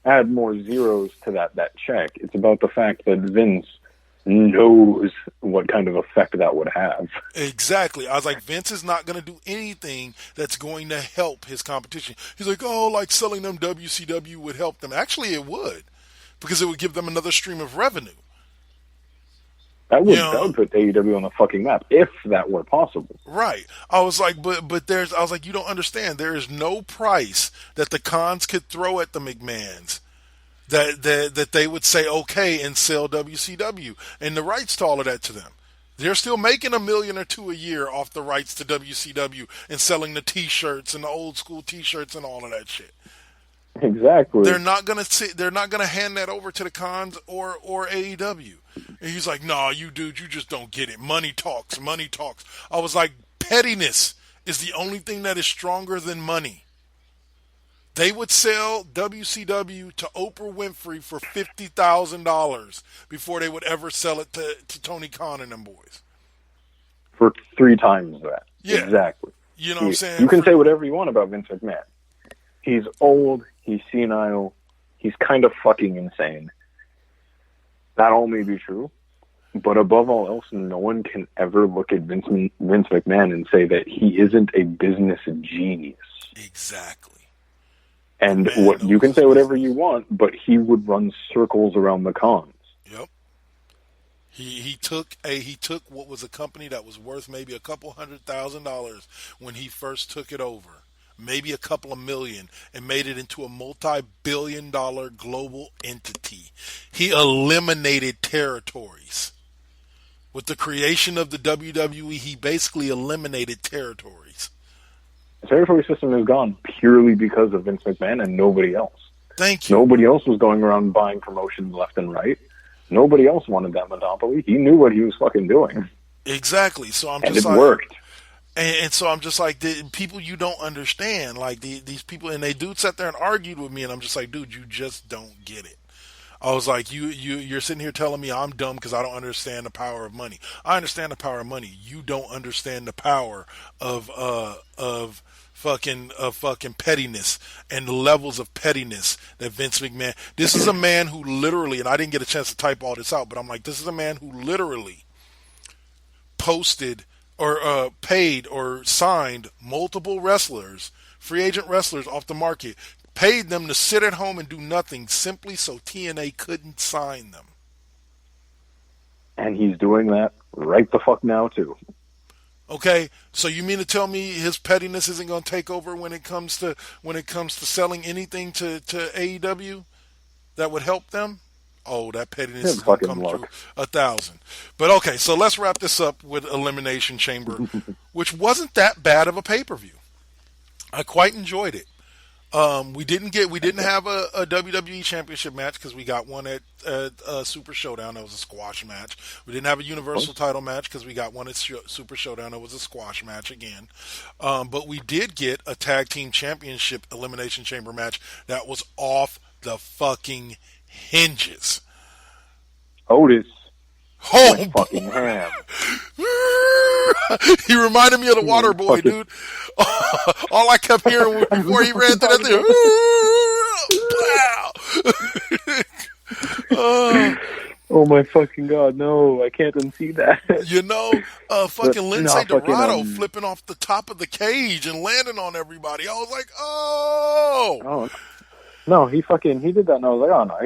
add more zeros to that check. It's about the fact that Vince knows what kind of effect that would have. Exactly. I was like, Vince is not going to do anything that's going to help his competition. He's like, oh, like selling them WCW would help them. Actually, it would, because it would give them another stream of revenue. That would put AEW on the fucking map if that were possible. Right. I was like, but I was like, you don't understand. There is no price that the cons could throw at the McMahons that they would say okay and sell WCW and the rights to all of that to them. They're still making $1 million or $2 million a year off the rights to WCW and selling the T-shirts and the old school T-shirts and all of that shit. Exactly. They're not gonna hand that over to the cons or AEW. And he's like, nah, you just don't get it. Money talks. I was like, pettiness is the only thing that is stronger than money. They would sell WCW to Oprah Winfrey for $50,000 before they would ever sell it to Tony Khan and them boys. For 3 times that. Yeah. Exactly. You know what I'm saying? You can say whatever you want about Vince McMahon. He's old, he's senile, he's kind of fucking insane. That all may be true, but above all else, no one can ever look at Vince McMahon and say that he isn't a business genius. Exactly. And you can say whatever you want, but he would run circles around the cons. Yep. He took what was a company that was worth maybe a couple $100,000 when he first took it over, maybe a couple of million, and made it into a multi-billion-dollar global entity. He eliminated territories. With the creation of the WWE, he basically eliminated territories. The territory system is gone purely because of Vince McMahon and nobody else. Thank you. Nobody else was going around buying promotions left and right. Nobody else wanted that monopoly. He knew what he was fucking doing. Exactly. So I'm and just it like, worked. And so I'm just like, the people you don't understand, like these people, and they do sit there and argued with me, and I'm just like, dude, you just don't get it. I was like, you're sitting here telling me I'm dumb because I don't understand the power of money. I understand the power of money. You don't understand the power of fucking pettiness and the levels of pettiness that Vince McMahon. This is a man who literally, and I didn't get a chance to type all this out, but I'm like, this is a man who literally posted or paid or signed multiple wrestlers, free agent wrestlers off the market, paid them to sit at home and do nothing simply so TNA couldn't sign them. And he's doing that right the fuck now, too. Okay, so you mean to tell me his pettiness isn't going to take over when it comes to selling anything to AEW that would help them? Oh, that pettiness is going to come true 1,000. But okay, so let's wrap this up with Elimination Chamber, which wasn't that bad of a pay-per-view. I quite enjoyed it. We didn't have a WWE Championship match because we got one at Super Showdown. That was a squash match. We didn't have a Universal title match because we got one at Super Showdown. That was a squash match again. But we did get a Tag Team Championship Elimination Chamber match that was off the fucking hinges. Otis. Oh, fucking ham. He reminded me of the Water Boy, dude. All I kept hearing before he ran through that thing. Oh my fucking god, no, I can't unsee that. You know, fucking Lindsay Dorado flipping off the top of the cage and landing on everybody. I was like, oh. No, he did that and I was like, oh no,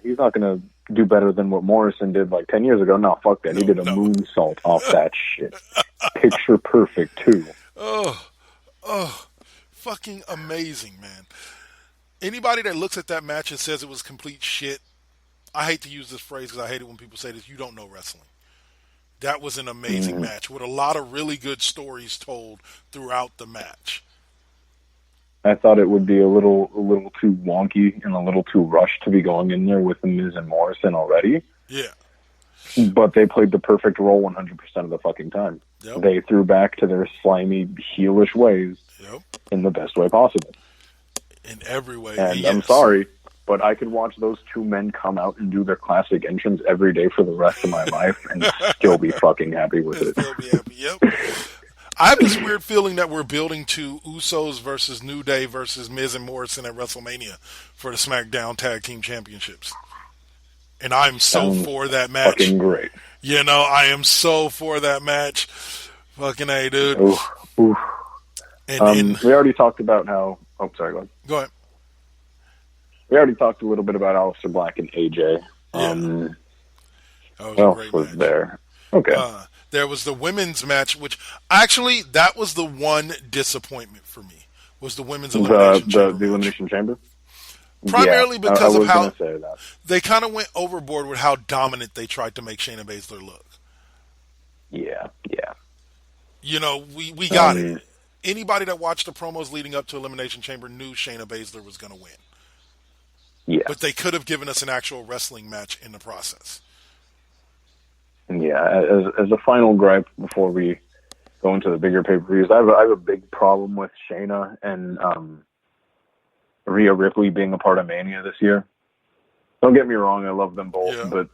he's not gonna do better than what Morrison did like 10 years ago. No, fuck that. He did a moonsault off that shit. Picture perfect too. Oh, fucking amazing, man. Anybody that looks at that match and says it was complete shit, I hate to use this phrase because I hate it when people say this, you don't know wrestling. That was an amazing match with a lot of really good stories told throughout the match. I thought it would be a little too wonky and a little too rushed to be going in there with The Miz and Morrison already. Yeah. But they played the perfect role 100% of the fucking time. Yep. They threw back to their slimy, heelish ways in the best way possible. In every way. And yes. I'm sorry, but I could watch those two men come out and do their classic entrance every day for the rest of my life and still be fucking happy with it. Still be happy, yep. I have this weird feeling that we're building to Usos versus New Day versus Miz and Morrison at WrestleMania for the SmackDown Tag Team Championships. And I'm so for that match. Fucking great. You know, I am so for that match. Fucking A, dude. Oof. And we already talked about how... Oh, sorry, go ahead. Go ahead. We already talked a little bit about Aleister Black and AJ. That was what a else great was match. there? Okay. There was the women's match, which actually that was the one disappointment for me. Was the women's elimination chamber? The elimination chamber. Primarily because I of was how gonna say that. they kind of went overboard with how dominant they tried to make Shayna Baszler look. Yeah. You know, we got it. Anybody that watched the promos leading up to Elimination Chamber knew Shayna Baszler was going to win. Yeah. But they could have given us an actual wrestling match in the process. Yeah, as a final gripe before we go into the bigger pay-per-views, I have a big problem with Shayna and Rhea Ripley being a part of Mania this year. Don't get me wrong, I love them both, but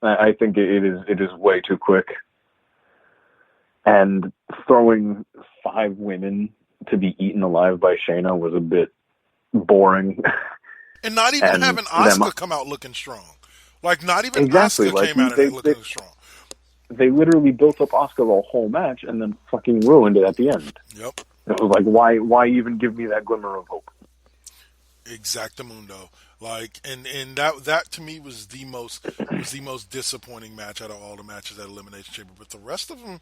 I think it is way too quick. And throwing 5 women to be eaten alive by Shayna was a bit boring. And not even having Asuka come out looking strong. Like, not even Asuka came out and looking strong. They literally built up Asuka the whole match and then fucking ruined it at the end. Yep. It was like, why even give me that glimmer of hope? Exactamundo. Like, and that to me was the most disappointing match out of all the matches at Elimination Chamber. But the rest of them,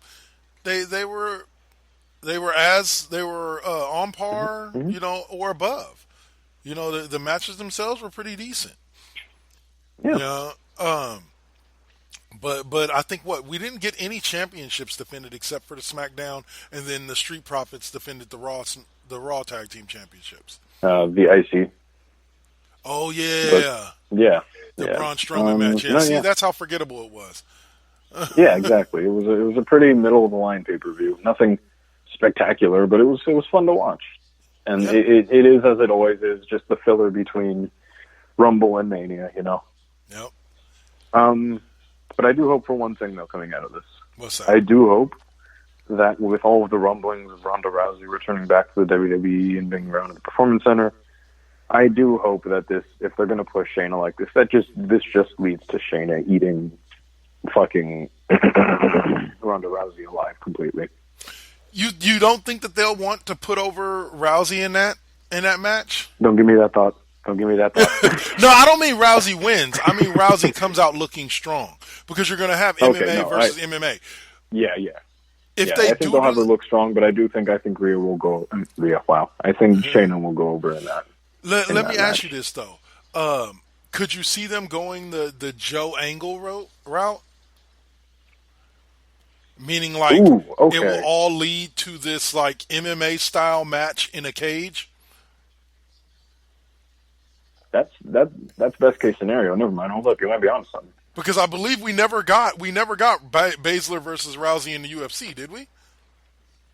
they were on par, you know, or above. You know, the matches themselves were pretty decent. Yeah. But I think we didn't get any championships defended except for the SmackDown, and then the Street Profits defended the Raw Tag Team Championships. The IC. Oh yeah. The Braun Strowman match. Yeah. See, that's how forgettable it was. Yeah, exactly. It was a pretty middle of the line pay-per-view. Nothing spectacular, but it was fun to watch. And it is, as it always is, just the filler between Rumble and Mania, you know. Yep. But I do hope for one thing, though, coming out of this. What's that? I do hope that with all of the rumblings of Ronda Rousey returning back to the WWE and being around at the Performance Center, I do hope that this, if they're going to push Shayna like this, this just leads to Shayna eating fucking Ronda Rousey alive completely. You don't think that they'll want to put over Rousey in that match? Don't give me that thought. No, I don't mean Rousey wins. I mean Rousey comes out looking strong because you're going to have MMA versus MMA. Yeah. I think they'll have her look strong, but I think Rhea will go. Rhea, wow. I think Shayna will go over in that. Let me ask you this though: could you see them going the Joe Angle route? Meaning, like, it will all lead to this like MMA style match in a cage. That's best case scenario. Never mind. Hold up, you might be on something. Because I believe we never got Baszler versus Rousey in the UFC, did we?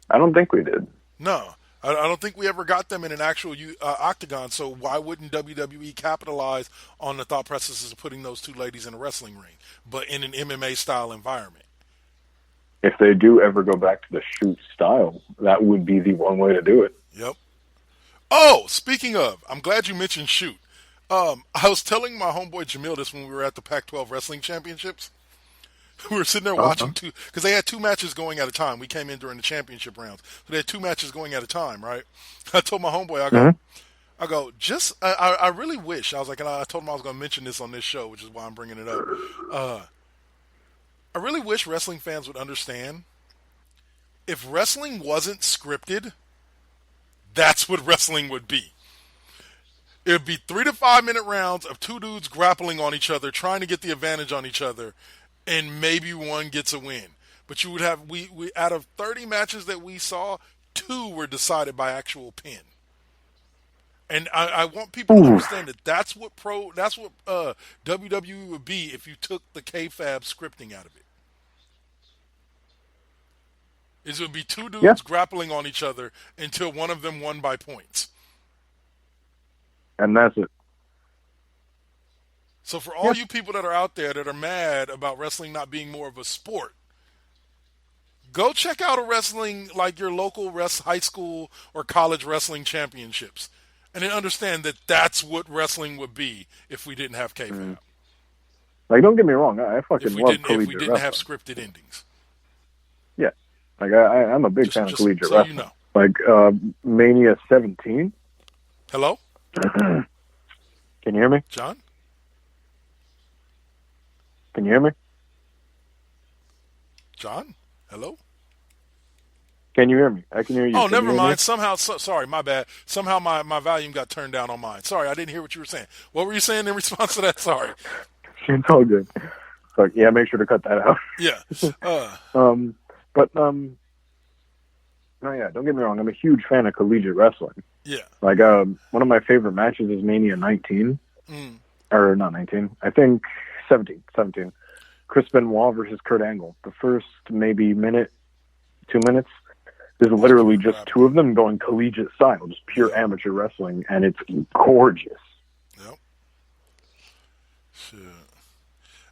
I don't think we did. No, I don't think we ever got them in an actual octagon. So why wouldn't WWE capitalize on the thought processes of putting those two ladies in a wrestling ring, but in an MMA style environment? If they do ever go back to the shoot style, that would be the one way to do it. Yep. Oh, speaking of, I'm glad you mentioned shoot. I was telling my homeboy Jamil this when we were at the Pac-12 Wrestling Championships. We were sitting there watching because they had 2 matches going at a time. We came in during the championship rounds. So they had 2 matches going at a time, right? I told my homeboy, I really wish, I was like, and I told him I was going to mention this on this show, which is why I'm bringing it up. I really wish wrestling fans would understand if wrestling wasn't scripted, that's what wrestling would be. It would be 3 to 5 minute rounds of 2 dudes grappling on each other, trying to get the advantage on each other, and maybe one gets a win. But you would have, we out of 30 matches that we saw, 2 were decided by actual pin. And I want people to understand that that's what WWE would be if you took the kayfabe scripting out of it. It would be two dudes grappling on each other until one of them won by points. And that's it. So for all you people that are out there that are mad about wrestling not being more of a sport, go check out a wrestling like your local high school or college wrestling championships. And then understand that that's what wrestling would be if we didn't have kayfabe. Like, don't get me wrong, I fucking love collegiate If we didn't have wrestling. scripted endings. Yeah. Like, I'm a big fan of collegiate so wrestling. You know. Like, Mania 17. Hello? Can you hear me? John? Can you hear me? John? Hello? Can you hear me? I can hear you. Oh, Can never you hear mind. me? Somehow, sorry, my bad. Somehow my volume got turned down on mine. Sorry, I didn't hear what you were saying. What were you saying in response to that? Sorry. It's all good. So, yeah, make sure to cut that out. Yeah. No, yeah, don't get me wrong. I'm a huge fan of collegiate wrestling. Yeah. Like, one of my favorite matches is Mania 19. Or not 19. I think 17. Chris Benoit versus Kurt Angle. The first maybe 2 minutes is literally just two of them going collegiate style, just pure amateur wrestling, and it's gorgeous. Yep. Shit.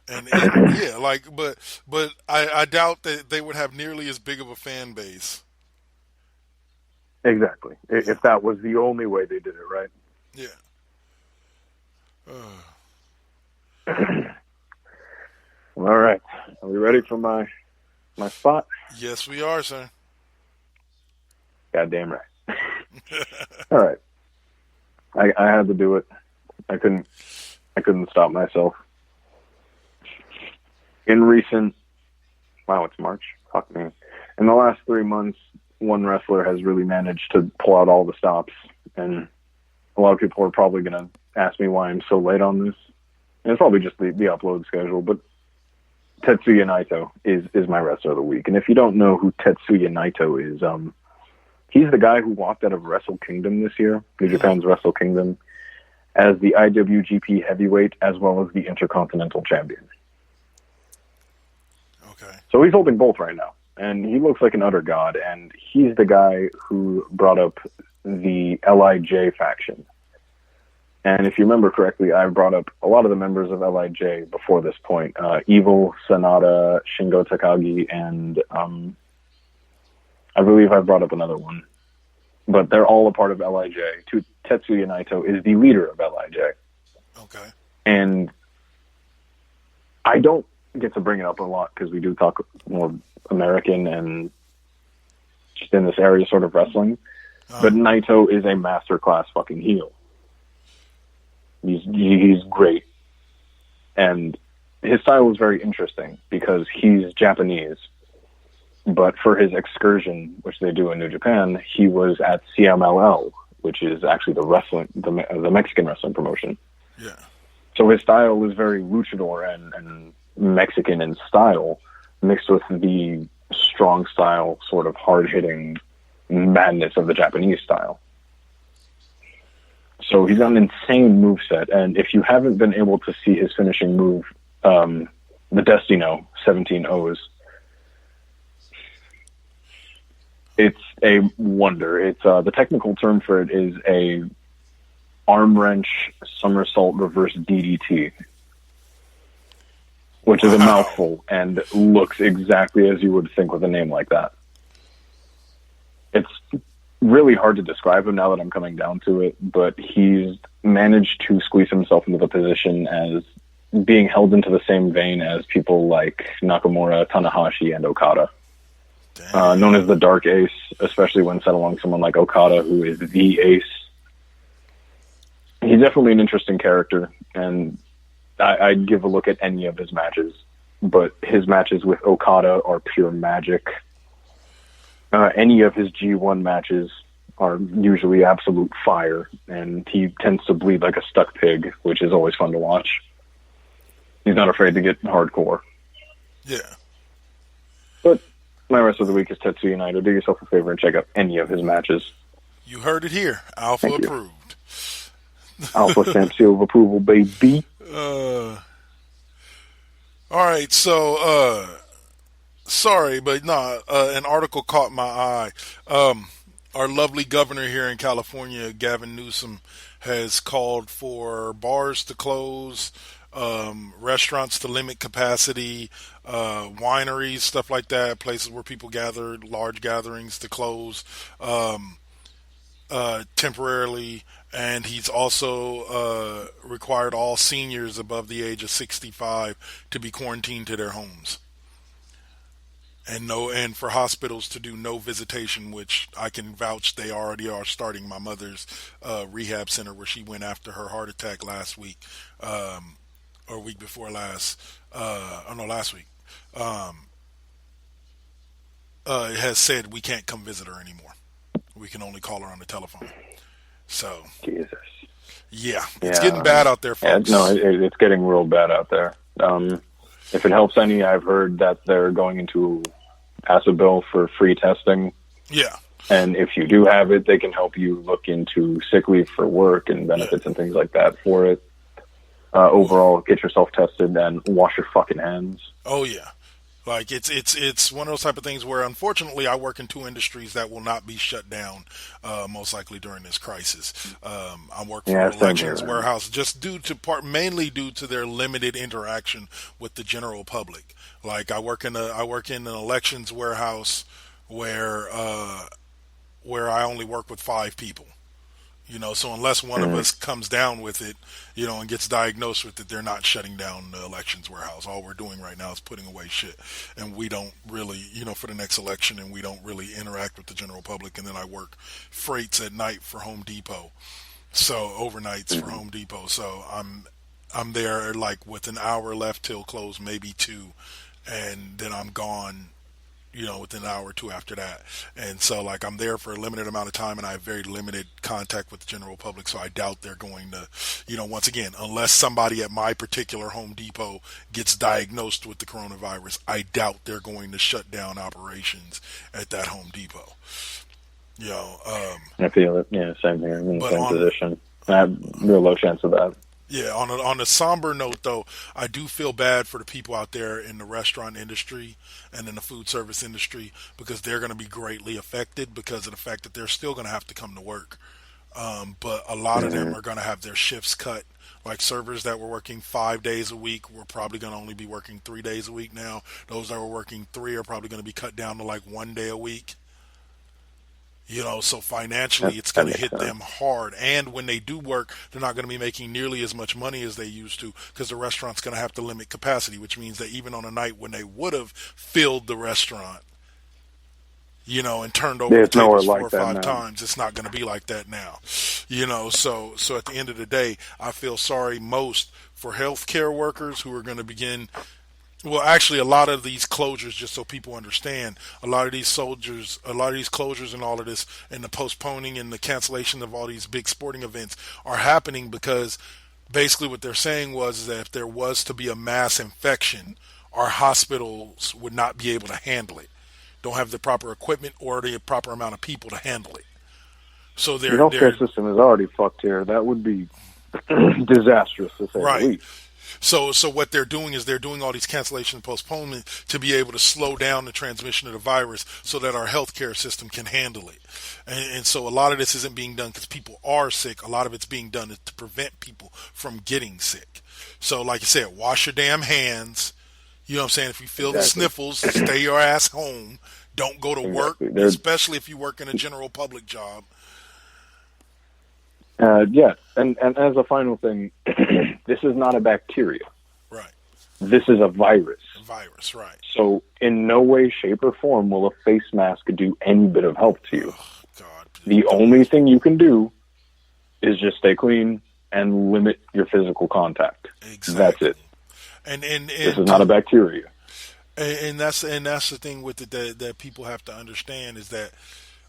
And yeah, like, but I doubt that they would have nearly as big of a fan base. Exactly. If that was the only way they did it, right? Yeah. All right. Are we ready for my spot? Yes, we are, sir. Goddamn right. All right. I had to do it. I couldn't stop myself. In recent, it's March. Fuck me. In the last 3 months, one wrestler has really managed to pull out all the stops, and a lot of people are probably going to ask me why I'm so late on this. And it's probably just the upload schedule, but Tetsuya Naito is my wrestler of the week. And if you don't know who Tetsuya Naito is, he's the guy who walked out of Wrestle Kingdom this year, New Japan's Wrestle Kingdom, as the IWGP Heavyweight as well as the Intercontinental Champion. Okay. So he's holding both right now, and he looks like an utter god, and he's the guy who brought up the LIJ faction. And if you remember correctly, I brought up a lot of the members of LIJ before this point. Evil, Sanada, Shingo Takagi, and I believe I brought up another one. But they're all a part of LIJ. Tetsuya Naito is the leader of LIJ. Okay. And I don't get to bring it up a lot because we do talk more American and just in this area sort of wrestling. But Naito is a masterclass fucking heel. He's great. And his style is very interesting because he's Japanese. But for his excursion, which they do in New Japan, he was at CMLL, which is actually the Mexican wrestling promotion. Yeah. So his style is very luchador and Mexican in style, mixed with the strong style, sort of hard-hitting madness of the Japanese style. So he's got an insane moveset, and if you haven't been able to see his finishing move, the Destino, 17 O's, it's a wonder. It's the technical term for it is a arm wrench somersault reverse DDT, which is a mouthful and looks exactly as you would think with a name like that. It's really hard to describe him now that I'm coming down to it, but he's managed to squeeze himself into the position as being held into the same vein as people like Nakamura, Tanahashi, and Okada. Known as the Dark Ace, especially when set along someone like Okada, who is the ace. He's definitely an interesting character, and I'd give a look at any of his matches, but his matches with Okada are pure magic. Any of his G1 matches are usually absolute fire, and he tends to bleed like a stuck pig, which is always fun to watch. He's not afraid to get hardcore. Yeah. But my rest of the week is Tetsuya Naito. Do yourself a favor and check out any of his matches. You heard it here. Alpha Thank you. approved. Alpha stamp seal of approval, baby. All right, so sorry, but an article caught my eye. Our lovely governor here in California, Gavin Newsom, has called for bars to close, restaurants to limit capacity, wineries, stuff like that, places where people gather, large gatherings to close temporarily. And he's also required all seniors above the age of 65 to be quarantined to their homes. And for hospitals to do no visitation, which I can vouch they already are starting. My mother's rehab center, where she went after her heart attack last week, or week before last, last week, has said we can't come visit her anymore. We can only call her on the telephone. So, Jesus. Yeah, it's getting bad out there, folks. Yeah, no, it's getting real bad out there. If it helps any, I've heard that they're going to pass a bill for free testing. Yeah. And if you do have it, they can help you look into sick leave for work and benefits and things like that for it. Overall, get yourself tested and wash your fucking hands. Oh, yeah. Like, it's one of those type of things where, unfortunately, I work in two industries that will not be shut down, most likely during this crisis. I work for an elections warehouse, just mainly due to their limited interaction with the general public. Like, I work in an elections warehouse where I only work with 5 people. So unless one of us comes down with it, and gets diagnosed with it, they're not shutting down the elections warehouse. All we're doing right now is putting away shit. And we don't really, for the next election, and we don't really interact with the general public. And then I work freights at night for Home Depot. So overnights for Home Depot. So I'm there like with an hour left till close, maybe 2. And then I'm gone, within an hour or 2 after that. And so, like, I'm there for a limited amount of time, and I have very limited contact with the general public, so I doubt they're going to, once again, unless somebody at my particular Home Depot gets diagnosed with the coronavirus, I doubt they're going to shut down operations at that Home Depot. I feel it. Yeah, same here. I'm in the same position. I have real low chance of that. Yeah, on a somber note, though, I do feel bad for the people out there in the restaurant industry and in the food service industry, because they're going to be greatly affected because of the fact that they're still going to have to come to work. But a lot of them are going to have their shifts cut. Like servers that were working 5 days a week, we're probably going to only be working 3 days a week now. Those that were working 3 are probably going to be cut down to like 1 day a week. So financially, it's going to hit them hard. And when they do work, they're not going to be making nearly as much money as they used to, because the restaurant's going to have to limit capacity, which means that even on a night when they would have filled the restaurant, and turned over the tables 4 or 5 times, it's not going to be like that now. So at the end of the day, I feel sorry most for healthcare workers who are going to begin. Well, actually, a lot of these closures, just so people understand, a lot of these closures and all of this, and the postponing and the cancellation of all these big sporting events are happening because basically what they're saying was that if there was to be a mass infection, our hospitals would not be able to handle it. Don't have the proper equipment or the proper amount of people to handle it. So the healthcare system is already fucked here. That would be disastrous, to say the least. So what they're doing is they're doing all these cancellation and postponement to be able to slow down the transmission of the virus so that our healthcare system can handle it. And so a lot of this isn't being done because people are sick. A lot of it's being done to prevent people from getting sick. So like I said, wash your damn hands. You know what I'm saying? If you feel the sniffles, stay your ass home. Don't go to work, especially if you work in a general public job. And as a final thing, this is not a bacteria. Right. This is a virus. Virus, right. So in no way, shape, or form will a face mask do any bit of help to you. Oh, God. The only thing you can do is just stay clean and limit your physical contact. Exactly. That's it. And this is not a bacteria. And that's the thing with it that people have to understand is that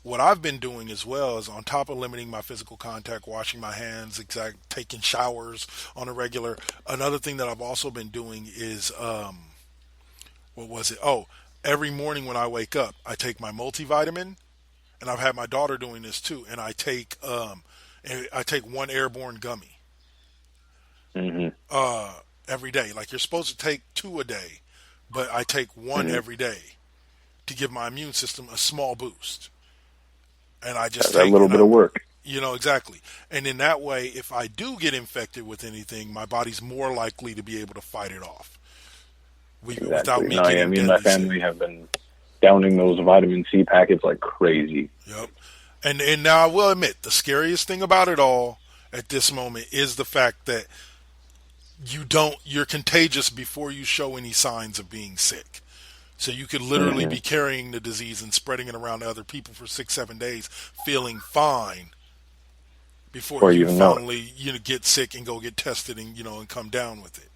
what I've been doing as well is, on top of limiting my physical contact, washing my hands, taking showers on a regular, another thing that I've also been doing is, every morning when I wake up, I take my multivitamin, and I've had my daughter doing this too, and I take 1 airborne gummy. every day. Like, you're supposed to take 2 a day, but I take 1 every day to give my immune system a small boost. And I just take a little bit of work. You know, exactly. And in that way, if I do get infected with anything, my body's more likely to be able to fight it off. Without me getting me and my family have been downing those vitamin C packets like crazy. Yep. And now I will admit, the scariest thing about it all at this moment is the fact that you're contagious before you show any signs of being sick. So you could literally be carrying the disease and spreading it around to other people for 6-7 days, feeling fine before you finally get sick and go get tested and and come down with it.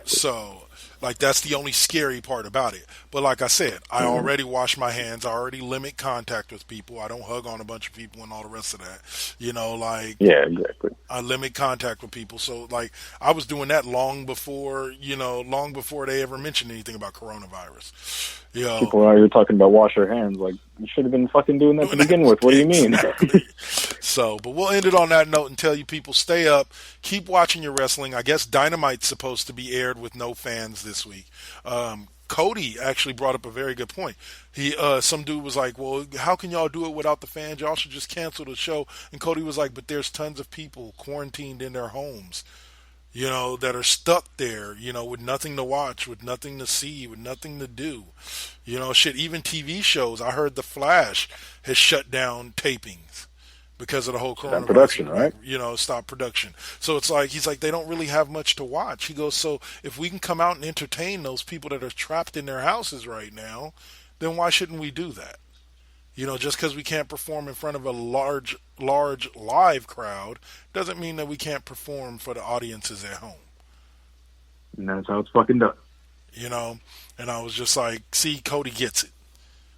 So like, that's the only scary part about it. But like I said, I already wash my hands. I already limit contact with people. I don't hug on a bunch of people and all the rest of that. Yeah, exactly. I limit contact with people. So like, I was doing that long before they ever mentioned anything about coronavirus. People are out here talking about wash your hands. Like, you should have been fucking doing that to begin with. What do you mean? So, but we'll end it on that note and tell you people, stay up, keep watching your wrestling. I guess Dynamite's supposed to be aired with no fans this week. Cody actually brought up a very good point. Some dude was like, well, how can y'all do it without the fans? Y'all should just cancel the show. And Cody was like, but there's tons of people quarantined in their homes, that are stuck there, with nothing to watch, with nothing to see, with nothing to do. Even TV shows. I heard The Flash has shut down tapings because of the whole coronavirus. Stop production, right? Stop production. So it's like, he's like, they don't really have much to watch. He goes, so if we can come out and entertain those people that are trapped in their houses right now, then why shouldn't we do that? Just because we can't perform in front of a large live crowd doesn't mean that we can't perform for the audiences at home. And that's how it's fucking done. And I was just like, see, Cody gets it.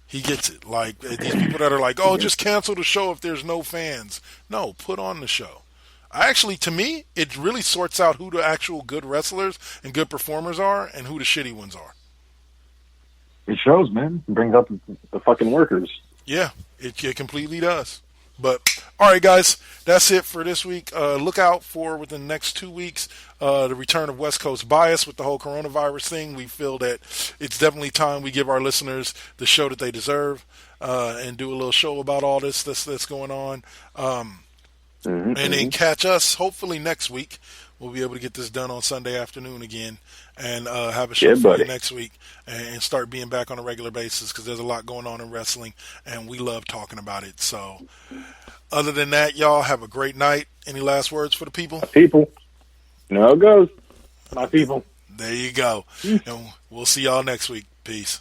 He gets it. Like, these people that are like, oh, just cancel the show if there's no fans. No, put on the show. Actually, to me, it really sorts out who the actual good wrestlers and good performers are and who the shitty ones are. It shows, man. It brings up the fucking workers. Yeah, it completely does. But, all right, guys, that's it for this week. Look out for, within the next 2 weeks, the return of West Coast Bias with the whole coronavirus thing. We feel that it's definitely time we give our listeners the show that they deserve and do a little show about all this that's going on. And then catch us, hopefully, next week. We'll be able to get this done on Sunday afternoon again and have a show for you next week and start being back on a regular basis because there's a lot going on in wrestling and we love talking about it. So other than that, y'all have a great night. Any last words for the people? My people. No, it goes. My people. There you go. And we'll see y'all next week. Peace.